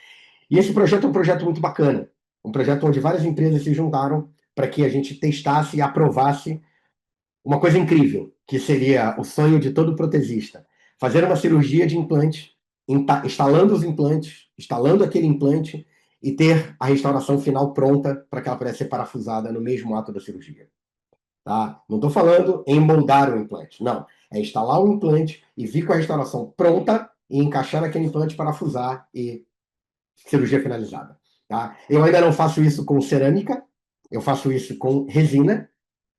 E esse projeto é um projeto muito bacana, um projeto onde várias empresas se juntaram para que a gente testasse e aprovasse uma coisa incrível, que seria o sonho de todo protesista: fazer uma cirurgia de implante, instalando os implantes, instalando aquele implante e ter a restauração final pronta para que ela pudesse ser parafusada no mesmo ato da cirurgia. Tá? Não estou falando em moldar o implante, não. É instalar o implante e vir com a restauração pronta e encaixar naquele implante, parafusar e cirurgia finalizada. Tá? Eu ainda não faço isso com cerâmica, eu faço isso com resina,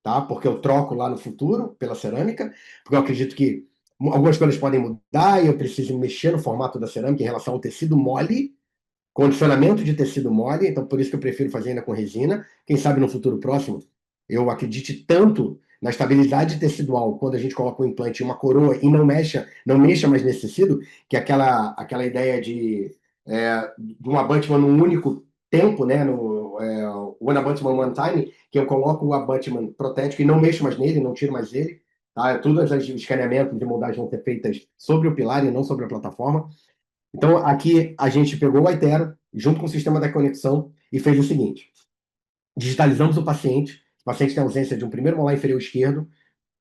tá? Porque eu troco lá no futuro pela cerâmica, porque eu acredito que algumas coisas podem mudar e eu preciso mexer no formato da cerâmica em relação ao tecido mole, condicionamento de tecido mole, então por isso que eu prefiro fazer ainda com resina. Quem sabe no futuro próximo eu acredite tanto na estabilidade tecidual quando a gente coloca um implante em uma coroa e não mexa mais nesse tecido, que é aquela ideia de um abutment num único tempo, né, no one abutment one time, que eu coloco o abutment protético e não mexo mais nele, não tiro mais ele, tá? Todas as escaneamentos de moldagem vão ser feitas sobre o pilar e não sobre a plataforma. Então, aqui a gente pegou o Itero, junto com o sistema da conexão, e fez o seguinte: digitalizamos o paciente. O paciente tem ausência de um primeiro molar inferior esquerdo,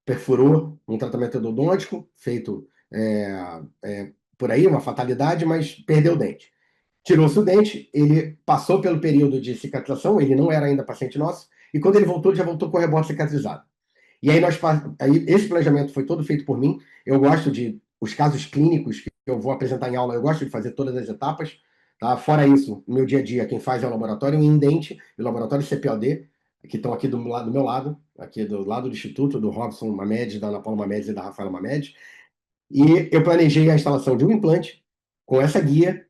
perfurou um tratamento endodôntico, feito por aí, uma fatalidade, mas perdeu o dente. Tirou-se o dente, ele passou pelo período de cicatrização, ele não era ainda paciente nosso, e quando ele voltou, ele já voltou com o rebote cicatrizado. E aí esse planejamento foi todo feito por mim. Eu gosto de os casos clínicos que eu vou apresentar em aula, eu gosto de fazer todas as etapas. Tá? Fora isso, no meu dia a dia, quem faz é o laboratório Indente e o laboratório CPOD, que estão aqui do meu lado, aqui do lado do Instituto, do Robson Mamed, da Ana Paula Mamed e da Rafaela Mamed. E eu planejei a instalação de um implante com essa guia.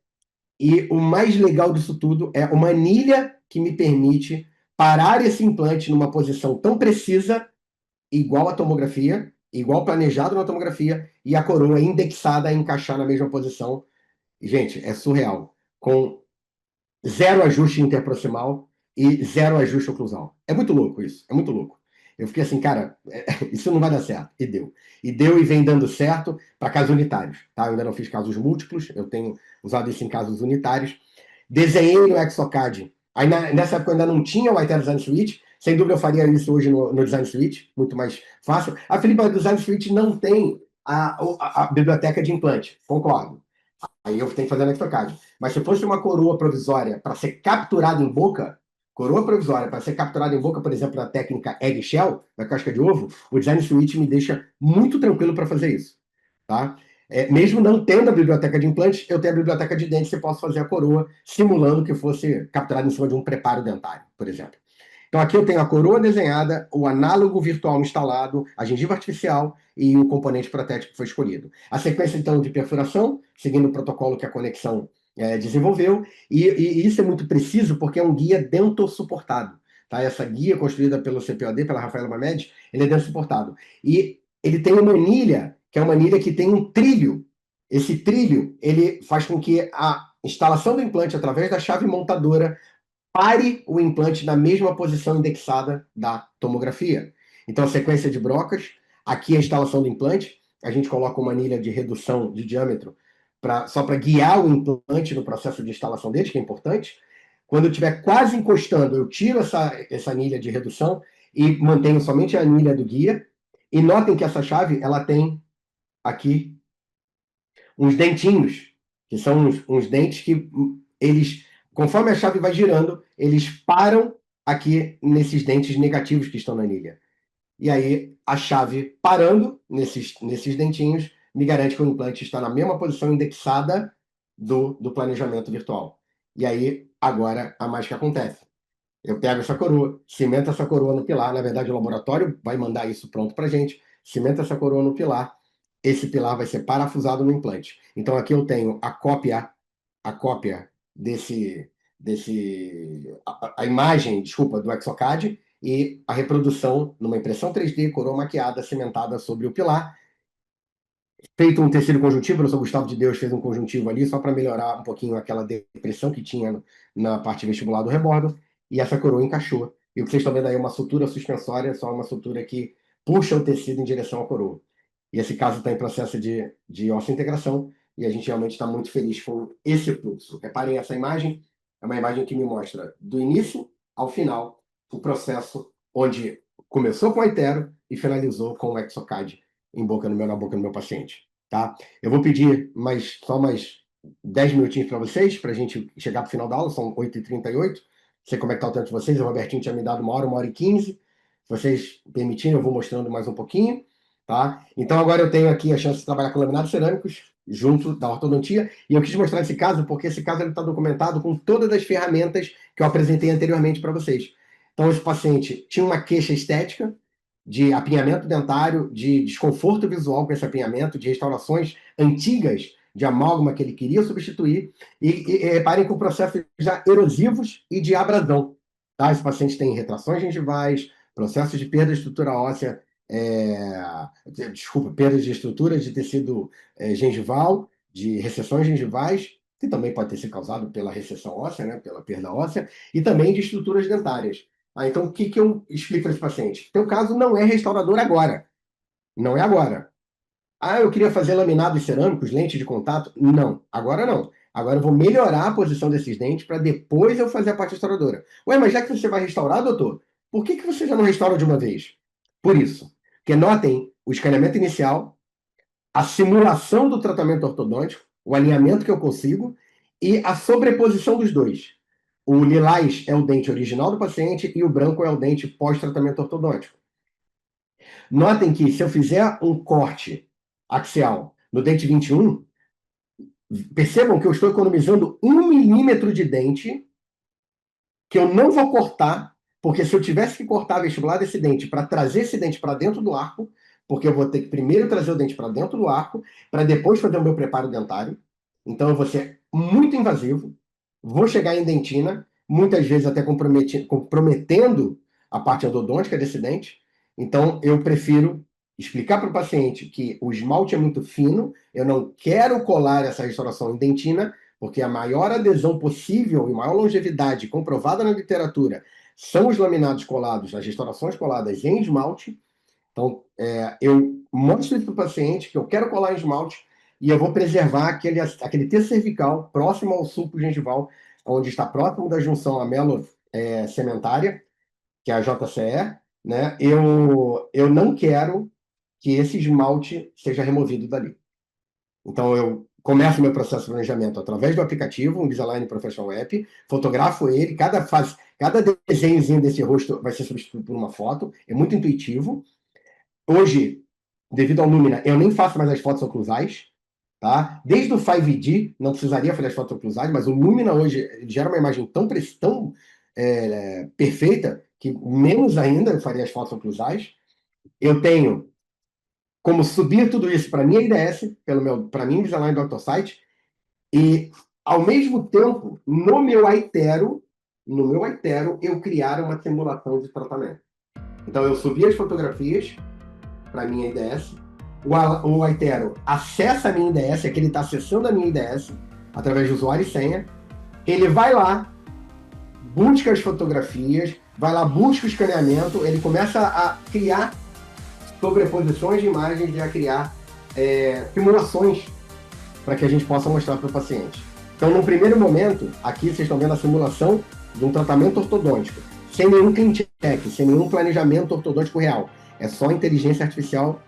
E o mais legal disso tudo é uma anilha que me permite parar esse implante numa posição tão precisa, igual a tomografia, igual planejado na tomografia, e a coroa indexada a encaixar na mesma posição. Gente, é surreal. Com zero ajuste interproximal e zero ajuste oclusal. É muito louco isso, é muito louco. Eu fiquei assim, cara, isso não vai dar certo. E deu. E deu e vem dando certo para casos unitários. Tá? Eu ainda não fiz casos múltiplos, eu tenho usado isso em casos unitários. Desenhei no Exocad. Aí nessa época eu ainda não tinha o iTero Design Suite. Sem dúvida eu faria isso hoje no Design Suite, muito mais fácil. A Felipe, o Design Suite não tem a biblioteca de implante, concordo. Aí eu tenho que fazer no Exocad. Mas se fosse uma coroa provisória para ser capturada em boca, coroa provisória para ser capturada em boca, por exemplo, na técnica eggshell, da casca de ovo, o Design Suite me deixa muito tranquilo para fazer isso. Tá? Mesmo não tendo a biblioteca de implantes, eu tenho a biblioteca de dentes e posso fazer a coroa simulando que fosse capturada em cima de um preparo dentário, por exemplo. Então aqui eu tenho a coroa desenhada, o análogo virtual instalado, a gengiva artificial e o componente protético que foi escolhido. A sequência, então, de perfuração, seguindo o protocolo que a conexão desenvolveu, e isso é muito preciso porque é um guia dentosuportado. Tá? Essa guia construída pelo CPOD, pela Rafaela Mamed, ele é dentosuportado. E ele tem uma anilha, que é uma anilha que tem um trilho. Esse trilho, ele faz com que a instalação do implante através da chave montadora pare o implante na mesma posição indexada da tomografia. Então, a sequência de brocas, aqui a instalação do implante, a gente coloca uma anilha de redução de diâmetro só para guiar o implante no processo de instalação dele, que é importante. Quando eu estiver quase encostando, eu tiro essa anilha de redução e mantenho somente a anilha do guia. E notem que essa chave ela tem aqui uns dentinhos, que são uns dentes que eles, conforme a chave vai girando, eles param aqui nesses dentes negativos que estão na anilha. E aí a chave parando nesses dentinhos me garante que o implante está na mesma posição indexada do planejamento virtual. E aí agora a mágica acontece. Eu pego essa coroa, cimento essa coroa no pilar. Na verdade, o laboratório vai mandar isso pronto para a gente. Cimento essa coroa no pilar esse pilar vai ser parafusado no implante. Então aqui eu tenho a cópia a imagem, desculpa, do exocad e a reprodução numa impressão 3D, coroa maquiada, cimentada sobre o pilar. Feito um tecido conjuntivo, o São Gustavo de Deus fez um conjuntivo ali, só para melhorar um pouquinho aquela depressão que tinha na parte vestibular do rebordo, e essa coroa encaixou. E o que vocês estão vendo aí é uma sutura suspensória, só uma sutura que puxa o tecido em direção à coroa. E esse caso está em processo de osseointegração, e a gente realmente está muito feliz com esse fluxo. Reparem essa imagem, é uma imagem que me mostra do início ao final o processo onde começou com a Itero e finalizou com o exocad na boca do meu paciente, tá? Eu vou pedir só mais 10 minutinhos para vocês, para a gente chegar para o final da aula, são 8h38. Não sei como é que está o tempo de vocês, o Robertinho tinha me dado 1h e 15. Se vocês permitirem, eu vou mostrando mais um pouquinho, tá? Então agora eu tenho aqui a chance de trabalhar com laminados cerâmicos, junto da ortodontia, e eu quis mostrar esse caso, porque esse caso está documentado com todas as ferramentas que eu apresentei anteriormente para vocês. Então esse paciente tinha uma queixa estética, de apinhamento dentário, de desconforto visual com esse apinhamento, de restaurações antigas de amálgama que ele queria substituir, e reparem com processos já erosivos e de abrasão. Tá? Esse paciente tem retrações gengivais, processos de perda de estrutura óssea, perda de estrutura de tecido gengival, de recessões gengivais, que também pode ter sido causado pela recessão óssea, né, pela perda óssea, e também de estruturas dentárias. Então, o que eu explico para esse paciente? Teu caso não é restaurador agora. Não é agora. Eu queria fazer laminados cerâmicos, lente de contato. Não, agora não. Agora eu vou melhorar a posição desses dentes para depois eu fazer a parte restauradora. Ué, mas já que você vai restaurar, doutor, por que você já não restaura de uma vez? Por isso. Porque notem o escaneamento inicial, a simulação do tratamento ortodôntico, o alinhamento que eu consigo e a sobreposição dos dois. O lilás é o dente original do paciente e o branco é o dente pós-tratamento ortodôntico. Notem que se eu fizer um corte axial no dente 21, percebam que eu estou economizando 1 milímetro de dente que eu não vou cortar, porque se eu tivesse que cortar a vestibular desse dente para trazer esse dente para dentro do arco, porque eu vou ter que primeiro trazer o dente para dentro do arco, para depois fazer o meu preparo dentário. Então eu vou ser muito invasivo, vou chegar em dentina, muitas vezes até comprometendo a parte endodôntica desse dente. Então eu prefiro explicar para o paciente que o esmalte é muito fino, eu não quero colar essa restauração em dentina, porque a maior adesão possível e maior longevidade comprovada na literatura são os laminados colados, as restaurações coladas em esmalte. Então, eu mostro isso para o paciente que eu quero colar em esmalte e eu vou preservar aquele terço cervical próximo ao sulco gengival, onde está próximo da junção amelo-cementária, que é a JCE, né? Eu não quero que esse esmalte seja removido dali. Então, eu começo meu processo de planejamento através do aplicativo, o Invisalign Professional App, fotografo ele, cada desenhozinho desse rosto vai ser substituído por uma foto, é muito intuitivo. Hoje, devido ao Lumina, eu nem faço mais as fotos oclusais, tá? Desde o 5D, não precisaria fazer as fotos oclusais, mas o Lumina hoje gera uma imagem tão perfeita que menos ainda eu faria as fotos oclusais. Eu tenho como subir tudo isso para minha IDS, para mim Invisalign Doctor Site, e ao mesmo tempo, no meu Aitero, eu criar uma simulação de tratamento. Então eu subi as fotografias para minha IDS, o Aitero acessa a minha IDS, é que ele está acessando a minha IDS através de usuário e senha, ele vai lá, busca as fotografias, vai lá, busca o escaneamento, ele começa a criar sobreposições de imagens e a criar simulações para que a gente possa mostrar para o paciente. Então, no primeiro momento, aqui vocês estão vendo a simulação de um tratamento ortodôntico, sem nenhum clean check, sem nenhum planejamento ortodôntico real. É só inteligência artificial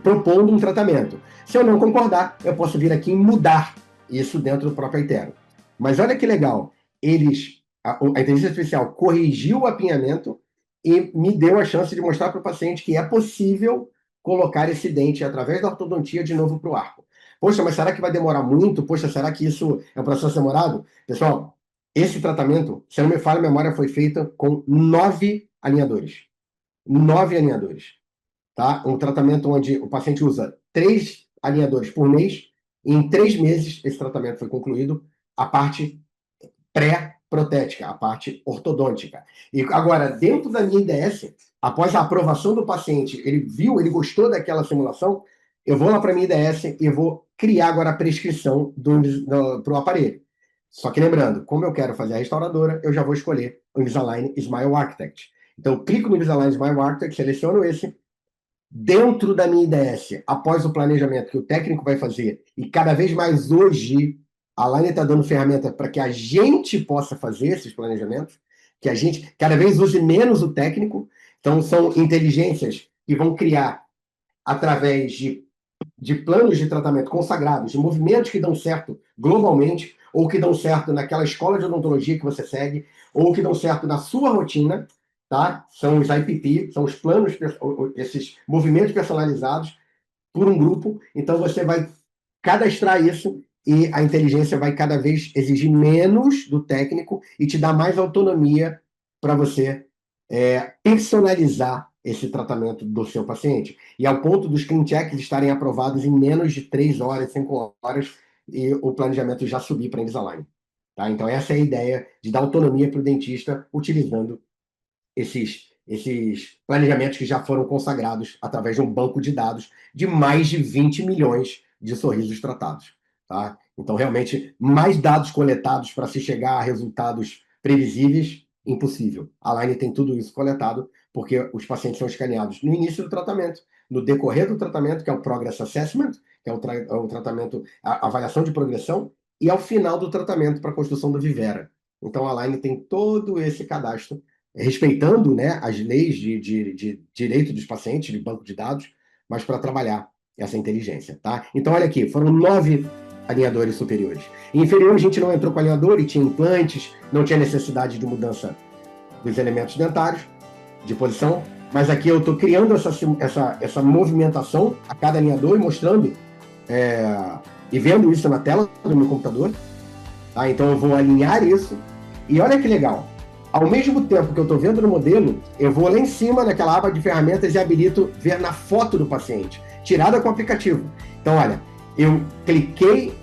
propondo um tratamento. Se eu não concordar, eu posso vir aqui e mudar isso dentro do próprio Aitero. Mas olha que legal, a inteligência artificial corrigiu o apinhamento e me deu a chance de mostrar para o paciente que é possível colocar esse dente através da ortodontia de novo para o arco. Poxa, mas será que vai demorar muito? Poxa, será que isso é um processo demorado? Pessoal, esse tratamento, se não me falha a memória, foi feito com 9 alinhadores. 9 alinhadores. tá? Um tratamento onde o paciente usa 3 alinhadores por mês, e em 3 meses esse tratamento foi concluído, a parte pré-protética, a parte ortodôntica. E agora, dentro da minha IDS, após a aprovação do paciente, ele viu, ele gostou daquela simulação, eu vou lá para a minha IDS e vou criar agora a prescrição para o aparelho. Só que lembrando, como eu quero fazer a restauradora, eu já vou escolher o Invisalign Smile Architect. Então, eu clico no Invisalign Smile Architect, seleciono esse. Dentro da minha IDS, após o planejamento que o técnico vai fazer, e cada vez mais hoje, a Align está dando ferramenta para que a gente possa fazer esses planejamentos, que a gente cada vez use menos o técnico. Então, são inteligências que vão criar através de planos de tratamento consagrados, de movimentos que dão certo globalmente, ou que dão certo naquela escola de odontologia que você segue, ou que dão certo na sua rotina, tá? São os IPP, são os planos, esses movimentos personalizados por um grupo. Então você vai cadastrar isso e a inteligência vai cada vez exigir menos do técnico e te dar mais autonomia para você personalizar esse tratamento do seu paciente. E ao ponto dos clean checks estarem aprovados em menos de 3 horas, 5 horas, e o planejamento já subir para Invisalign. Tá? Então essa é a ideia de dar autonomia para o dentista utilizando esses planejamentos que já foram consagrados através de um banco de dados de mais de 20 milhões de sorrisos tratados. Tá? Então, realmente, mais dados coletados para se chegar a resultados previsíveis, impossível. A Align tem tudo isso coletado, porque os pacientes são escaneados no início do tratamento, no decorrer do tratamento, que é o Progress Assessment, que é o tratamento, a avaliação de progressão, e ao final do tratamento para a construção do Vivera. Então, a Align tem todo esse cadastro respeitando, né, as leis de direito dos pacientes, de banco de dados, mas para trabalhar essa inteligência. Tá? Então, olha aqui, foram 9 alinhadores superiores. Em inferior, a gente não entrou com alinhador e tinha implantes, não tinha necessidade de mudança dos elementos dentários, de posição, mas aqui eu estou criando essa movimentação a cada alinhador e mostrando e vendo isso na tela do meu computador. Tá? Então, eu vou alinhar isso e olha que legal. Ao mesmo tempo que eu estou vendo no modelo, eu vou lá em cima naquela aba de ferramentas e habilito ver na foto do paciente, tirada com o aplicativo. Então, olha, eu cliquei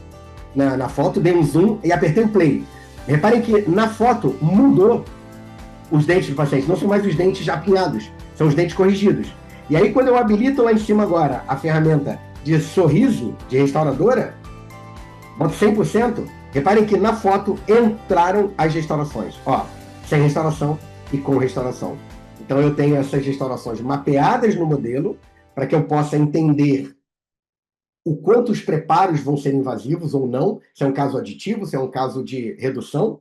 na foto, dei um zoom e apertei o play. Reparem que na foto mudou os dentes do paciente, não são mais os dentes já apinhados, são os dentes corrigidos. E aí, quando eu habilito lá em cima agora a ferramenta de sorriso, de restauradora, boto 100%, reparem que na foto entraram as restaurações. Ó, sem restauração e com restauração. Então eu tenho essas restaurações mapeadas no modelo para que eu possa entender o quanto os preparos vão ser invasivos ou não, se é um caso aditivo, se é um caso de redução.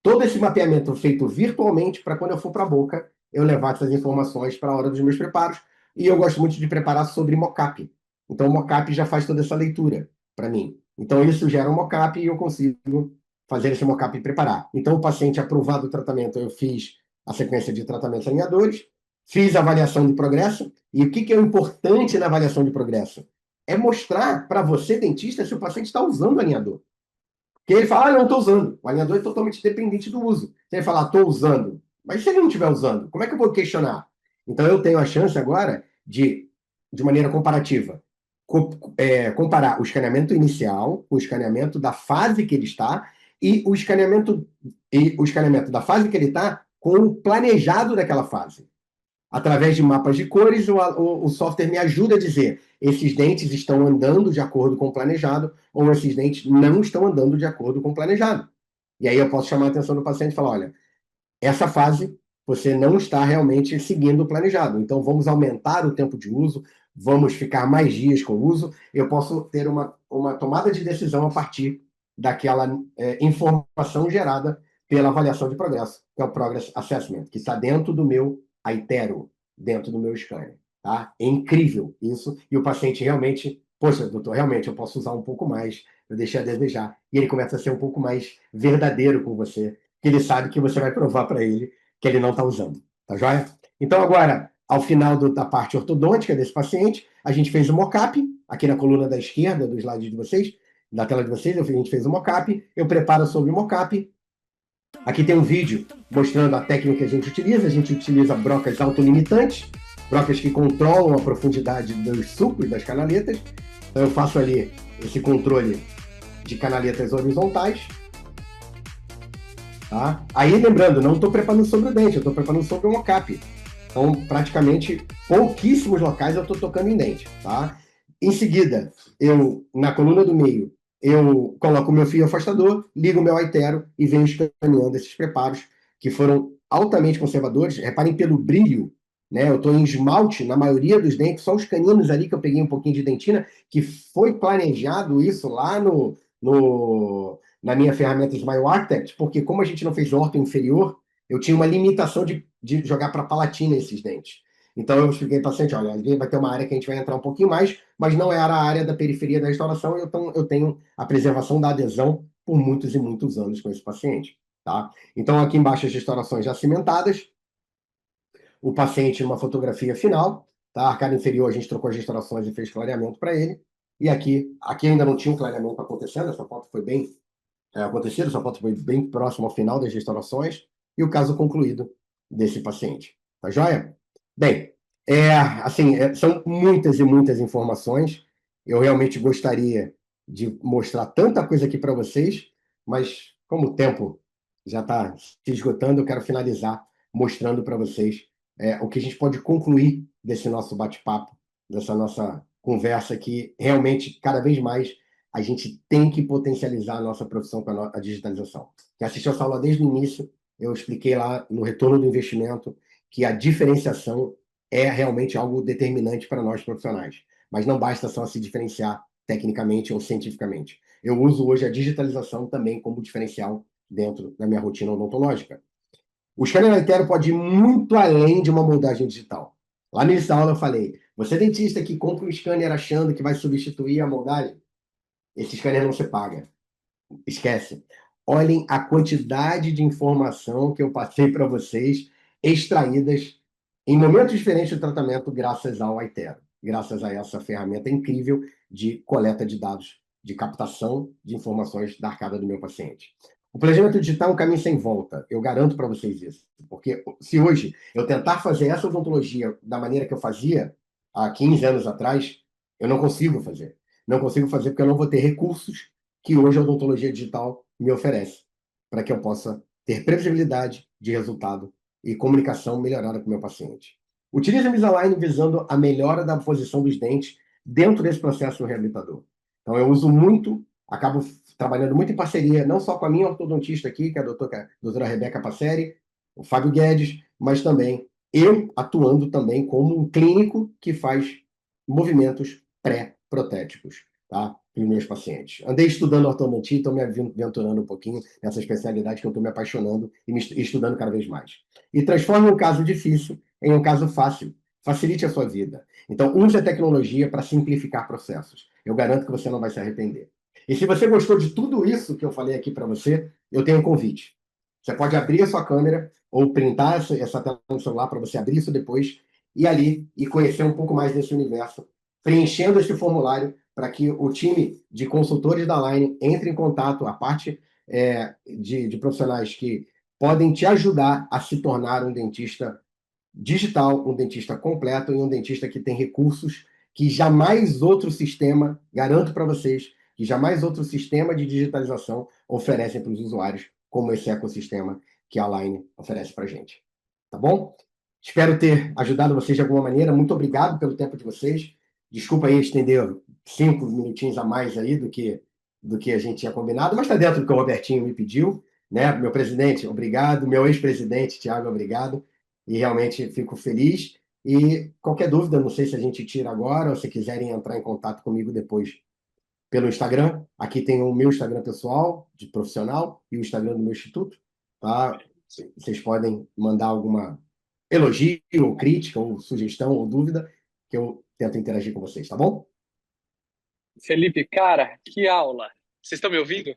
Todo esse mapeamento feito virtualmente para quando eu for para a boca, eu levar essas informações para a hora dos meus preparos. E eu gosto muito de preparar sobre mockup. Então o mockup já faz toda essa leitura para mim. Então isso gera um mockup e eu consigo fazer esse mockup e preparar. Então, o paciente aprovado o tratamento, eu fiz a sequência de tratamentos alinhadores, fiz a avaliação de progresso, e o que é o importante na avaliação de progresso? É mostrar para você, dentista, se o paciente está usando o alinhador. Porque ele fala, não estou usando. O alinhador é totalmente dependente do uso. Se ele falar, estou usando, mas se ele não estiver usando, como é que eu vou questionar? Então, eu tenho a chance agora de maneira comparativa, comparar o escaneamento inicial com o escaneamento da fase que ele está e o escaneamento da fase que ele está com o planejado daquela fase. Através de mapas de cores, o software me ajuda a dizer esses dentes estão andando de acordo com o planejado ou esses dentes não estão andando de acordo com o planejado. E aí eu posso chamar a atenção do paciente e falar, olha, essa fase você não está realmente seguindo o planejado. Então vamos aumentar o tempo de uso, vamos ficar mais dias com o uso. Eu posso ter uma tomada de decisão a partir daquela informação gerada pela avaliação de progresso, que é o Progress Assessment, que está dentro do meu Aitero, dentro do meu scanner. Tá? É incrível isso, e o paciente realmente, poxa, doutor, realmente eu posso usar um pouco mais, eu deixei a desejar. E ele começa a ser um pouco mais verdadeiro com você, que ele sabe que você vai provar para ele que ele não está usando. Tá joia? Então agora, ao final da parte ortodôntica desse paciente, a gente fez o mockup, aqui na coluna da esquerda do slide de vocês, da tela de vocês, a gente fez o mockup, eu preparo sobre o mockup. Aqui tem um vídeo mostrando a técnica que a gente utiliza brocas autolimitantes, brocas que controlam a profundidade dos sucos das canaletas. Então eu faço ali esse controle de canaletas horizontais. Tá? Aí, lembrando, não estou preparando sobre o dente, eu estou preparando sobre o mocap. Então, praticamente, pouquíssimos locais eu estou tocando em dente. Tá? Em seguida, na coluna do meio, eu coloco o meu fio afastador, ligo o meu aitero e venho escaneando esses preparos, que foram altamente conservadores. Reparem pelo brilho, né? Eu estou em esmalte na maioria dos dentes, só os caninos ali que eu peguei um pouquinho de dentina, que foi planejado isso lá na minha ferramenta Smile Architect, porque como a gente não fez orto inferior, eu tinha uma limitação de jogar para a palatina esses dentes. Então eu expliquei para o paciente, olha, ali vai ter uma área que a gente vai entrar um pouquinho mais, mas não era a área da periferia da restauração, então eu tenho a preservação da adesão por muitos e muitos anos com esse paciente. Tá? Então aqui embaixo as restaurações já cimentadas, o paciente numa fotografia final, tá? A arcada inferior a gente trocou as restaurações e fez clareamento para ele, e aqui ainda não tinha um clareamento acontecendo, essa foto foi bem acontecido, essa foto foi bem próxima ao final das restaurações, e o caso concluído desse paciente. Tá joia? Bem, assim, são muitas e muitas informações. Eu realmente gostaria de mostrar tanta coisa aqui para vocês, mas como o tempo já está se esgotando, eu quero finalizar mostrando para vocês o que a gente pode concluir desse nosso bate-papo, dessa nossa conversa que realmente, cada vez mais, a gente tem que potencializar a nossa profissão com a digitalização. Quem assistiu essa aula desde o início, eu expliquei lá no retorno do investimento que a diferenciação é realmente algo determinante para nós profissionais. Mas não basta só se diferenciar tecnicamente ou cientificamente. Eu uso hoje a digitalização também como diferencial dentro da minha rotina odontológica. O scanner altero pode ir muito além de uma moldagem digital. Lá no início da aula eu falei, você dentista que compra um scanner achando que vai substituir a moldagem, esse scanner não se paga. Esquece. Olhem a quantidade de informação que eu passei para vocês, extraídas em momentos diferentes do tratamento, graças ao Aitero, graças a essa ferramenta incrível de coleta de dados, de captação de informações da arcada do meu paciente. O planejamento digital é um caminho sem volta, eu garanto para vocês isso. Porque se hoje eu tentar fazer essa odontologia da maneira que eu fazia há 15 anos atrás, eu não consigo fazer. Não consigo fazer porque eu não vou ter recursos que hoje a odontologia digital me oferece, para que eu possa ter previsibilidade de resultado e comunicação melhorada com o meu paciente. Utilize a Invisalign visando a melhora da posição dos dentes dentro desse processo reabilitador. Então, eu uso muito, acabo trabalhando muito em parceria, não só com a minha ortodontista aqui, que é a doutora Rebeca Passeri, o Fábio Guedes, mas também eu atuando também como um clínico que faz movimentos pré-protéticos, tá? Para os meus pacientes. Andei estudando ortodontia, estou me aventurando um pouquinho nessa especialidade que eu estou me apaixonando e estudando cada vez mais. E transforme um caso difícil em um caso fácil. Facilite a sua vida. Então, use a tecnologia para simplificar processos. Eu garanto que você não vai se arrepender. E se você gostou de tudo isso que eu falei aqui para você, eu tenho um convite. Você pode abrir a sua câmera ou printar essa tela no celular para você abrir isso depois e ali e conhecer um pouco mais desse universo, preenchendo esse formulário para que o time de consultores da Line entre em contato, a parte de profissionais que podem te ajudar a se tornar um dentista digital, um dentista completo e um dentista que tem recursos que jamais outro sistema, garanto para vocês, que jamais outro sistema de digitalização oferece para os usuários, como esse ecossistema que a Line oferece para a gente. Tá bom? Espero ter ajudado vocês de alguma maneira. Muito obrigado pelo tempo de vocês. Desculpa aí estender 5 minutinhos a mais aí do que a gente tinha combinado, mas está dentro do que o Robertinho me pediu. Né? Meu presidente, obrigado. Meu ex-presidente, Tiago, obrigado. E realmente fico feliz. E qualquer dúvida, não sei se a gente tira agora ou se quiserem entrar em contato comigo depois pelo Instagram. Aqui tem o meu Instagram pessoal, de profissional, e o Instagram do meu instituto. Tá? Vocês podem mandar alguma elogio, ou crítica, ou sugestão, ou dúvida, que eu tento interagir com vocês, tá bom? Felipe, cara, que aula! Vocês estão me ouvindo?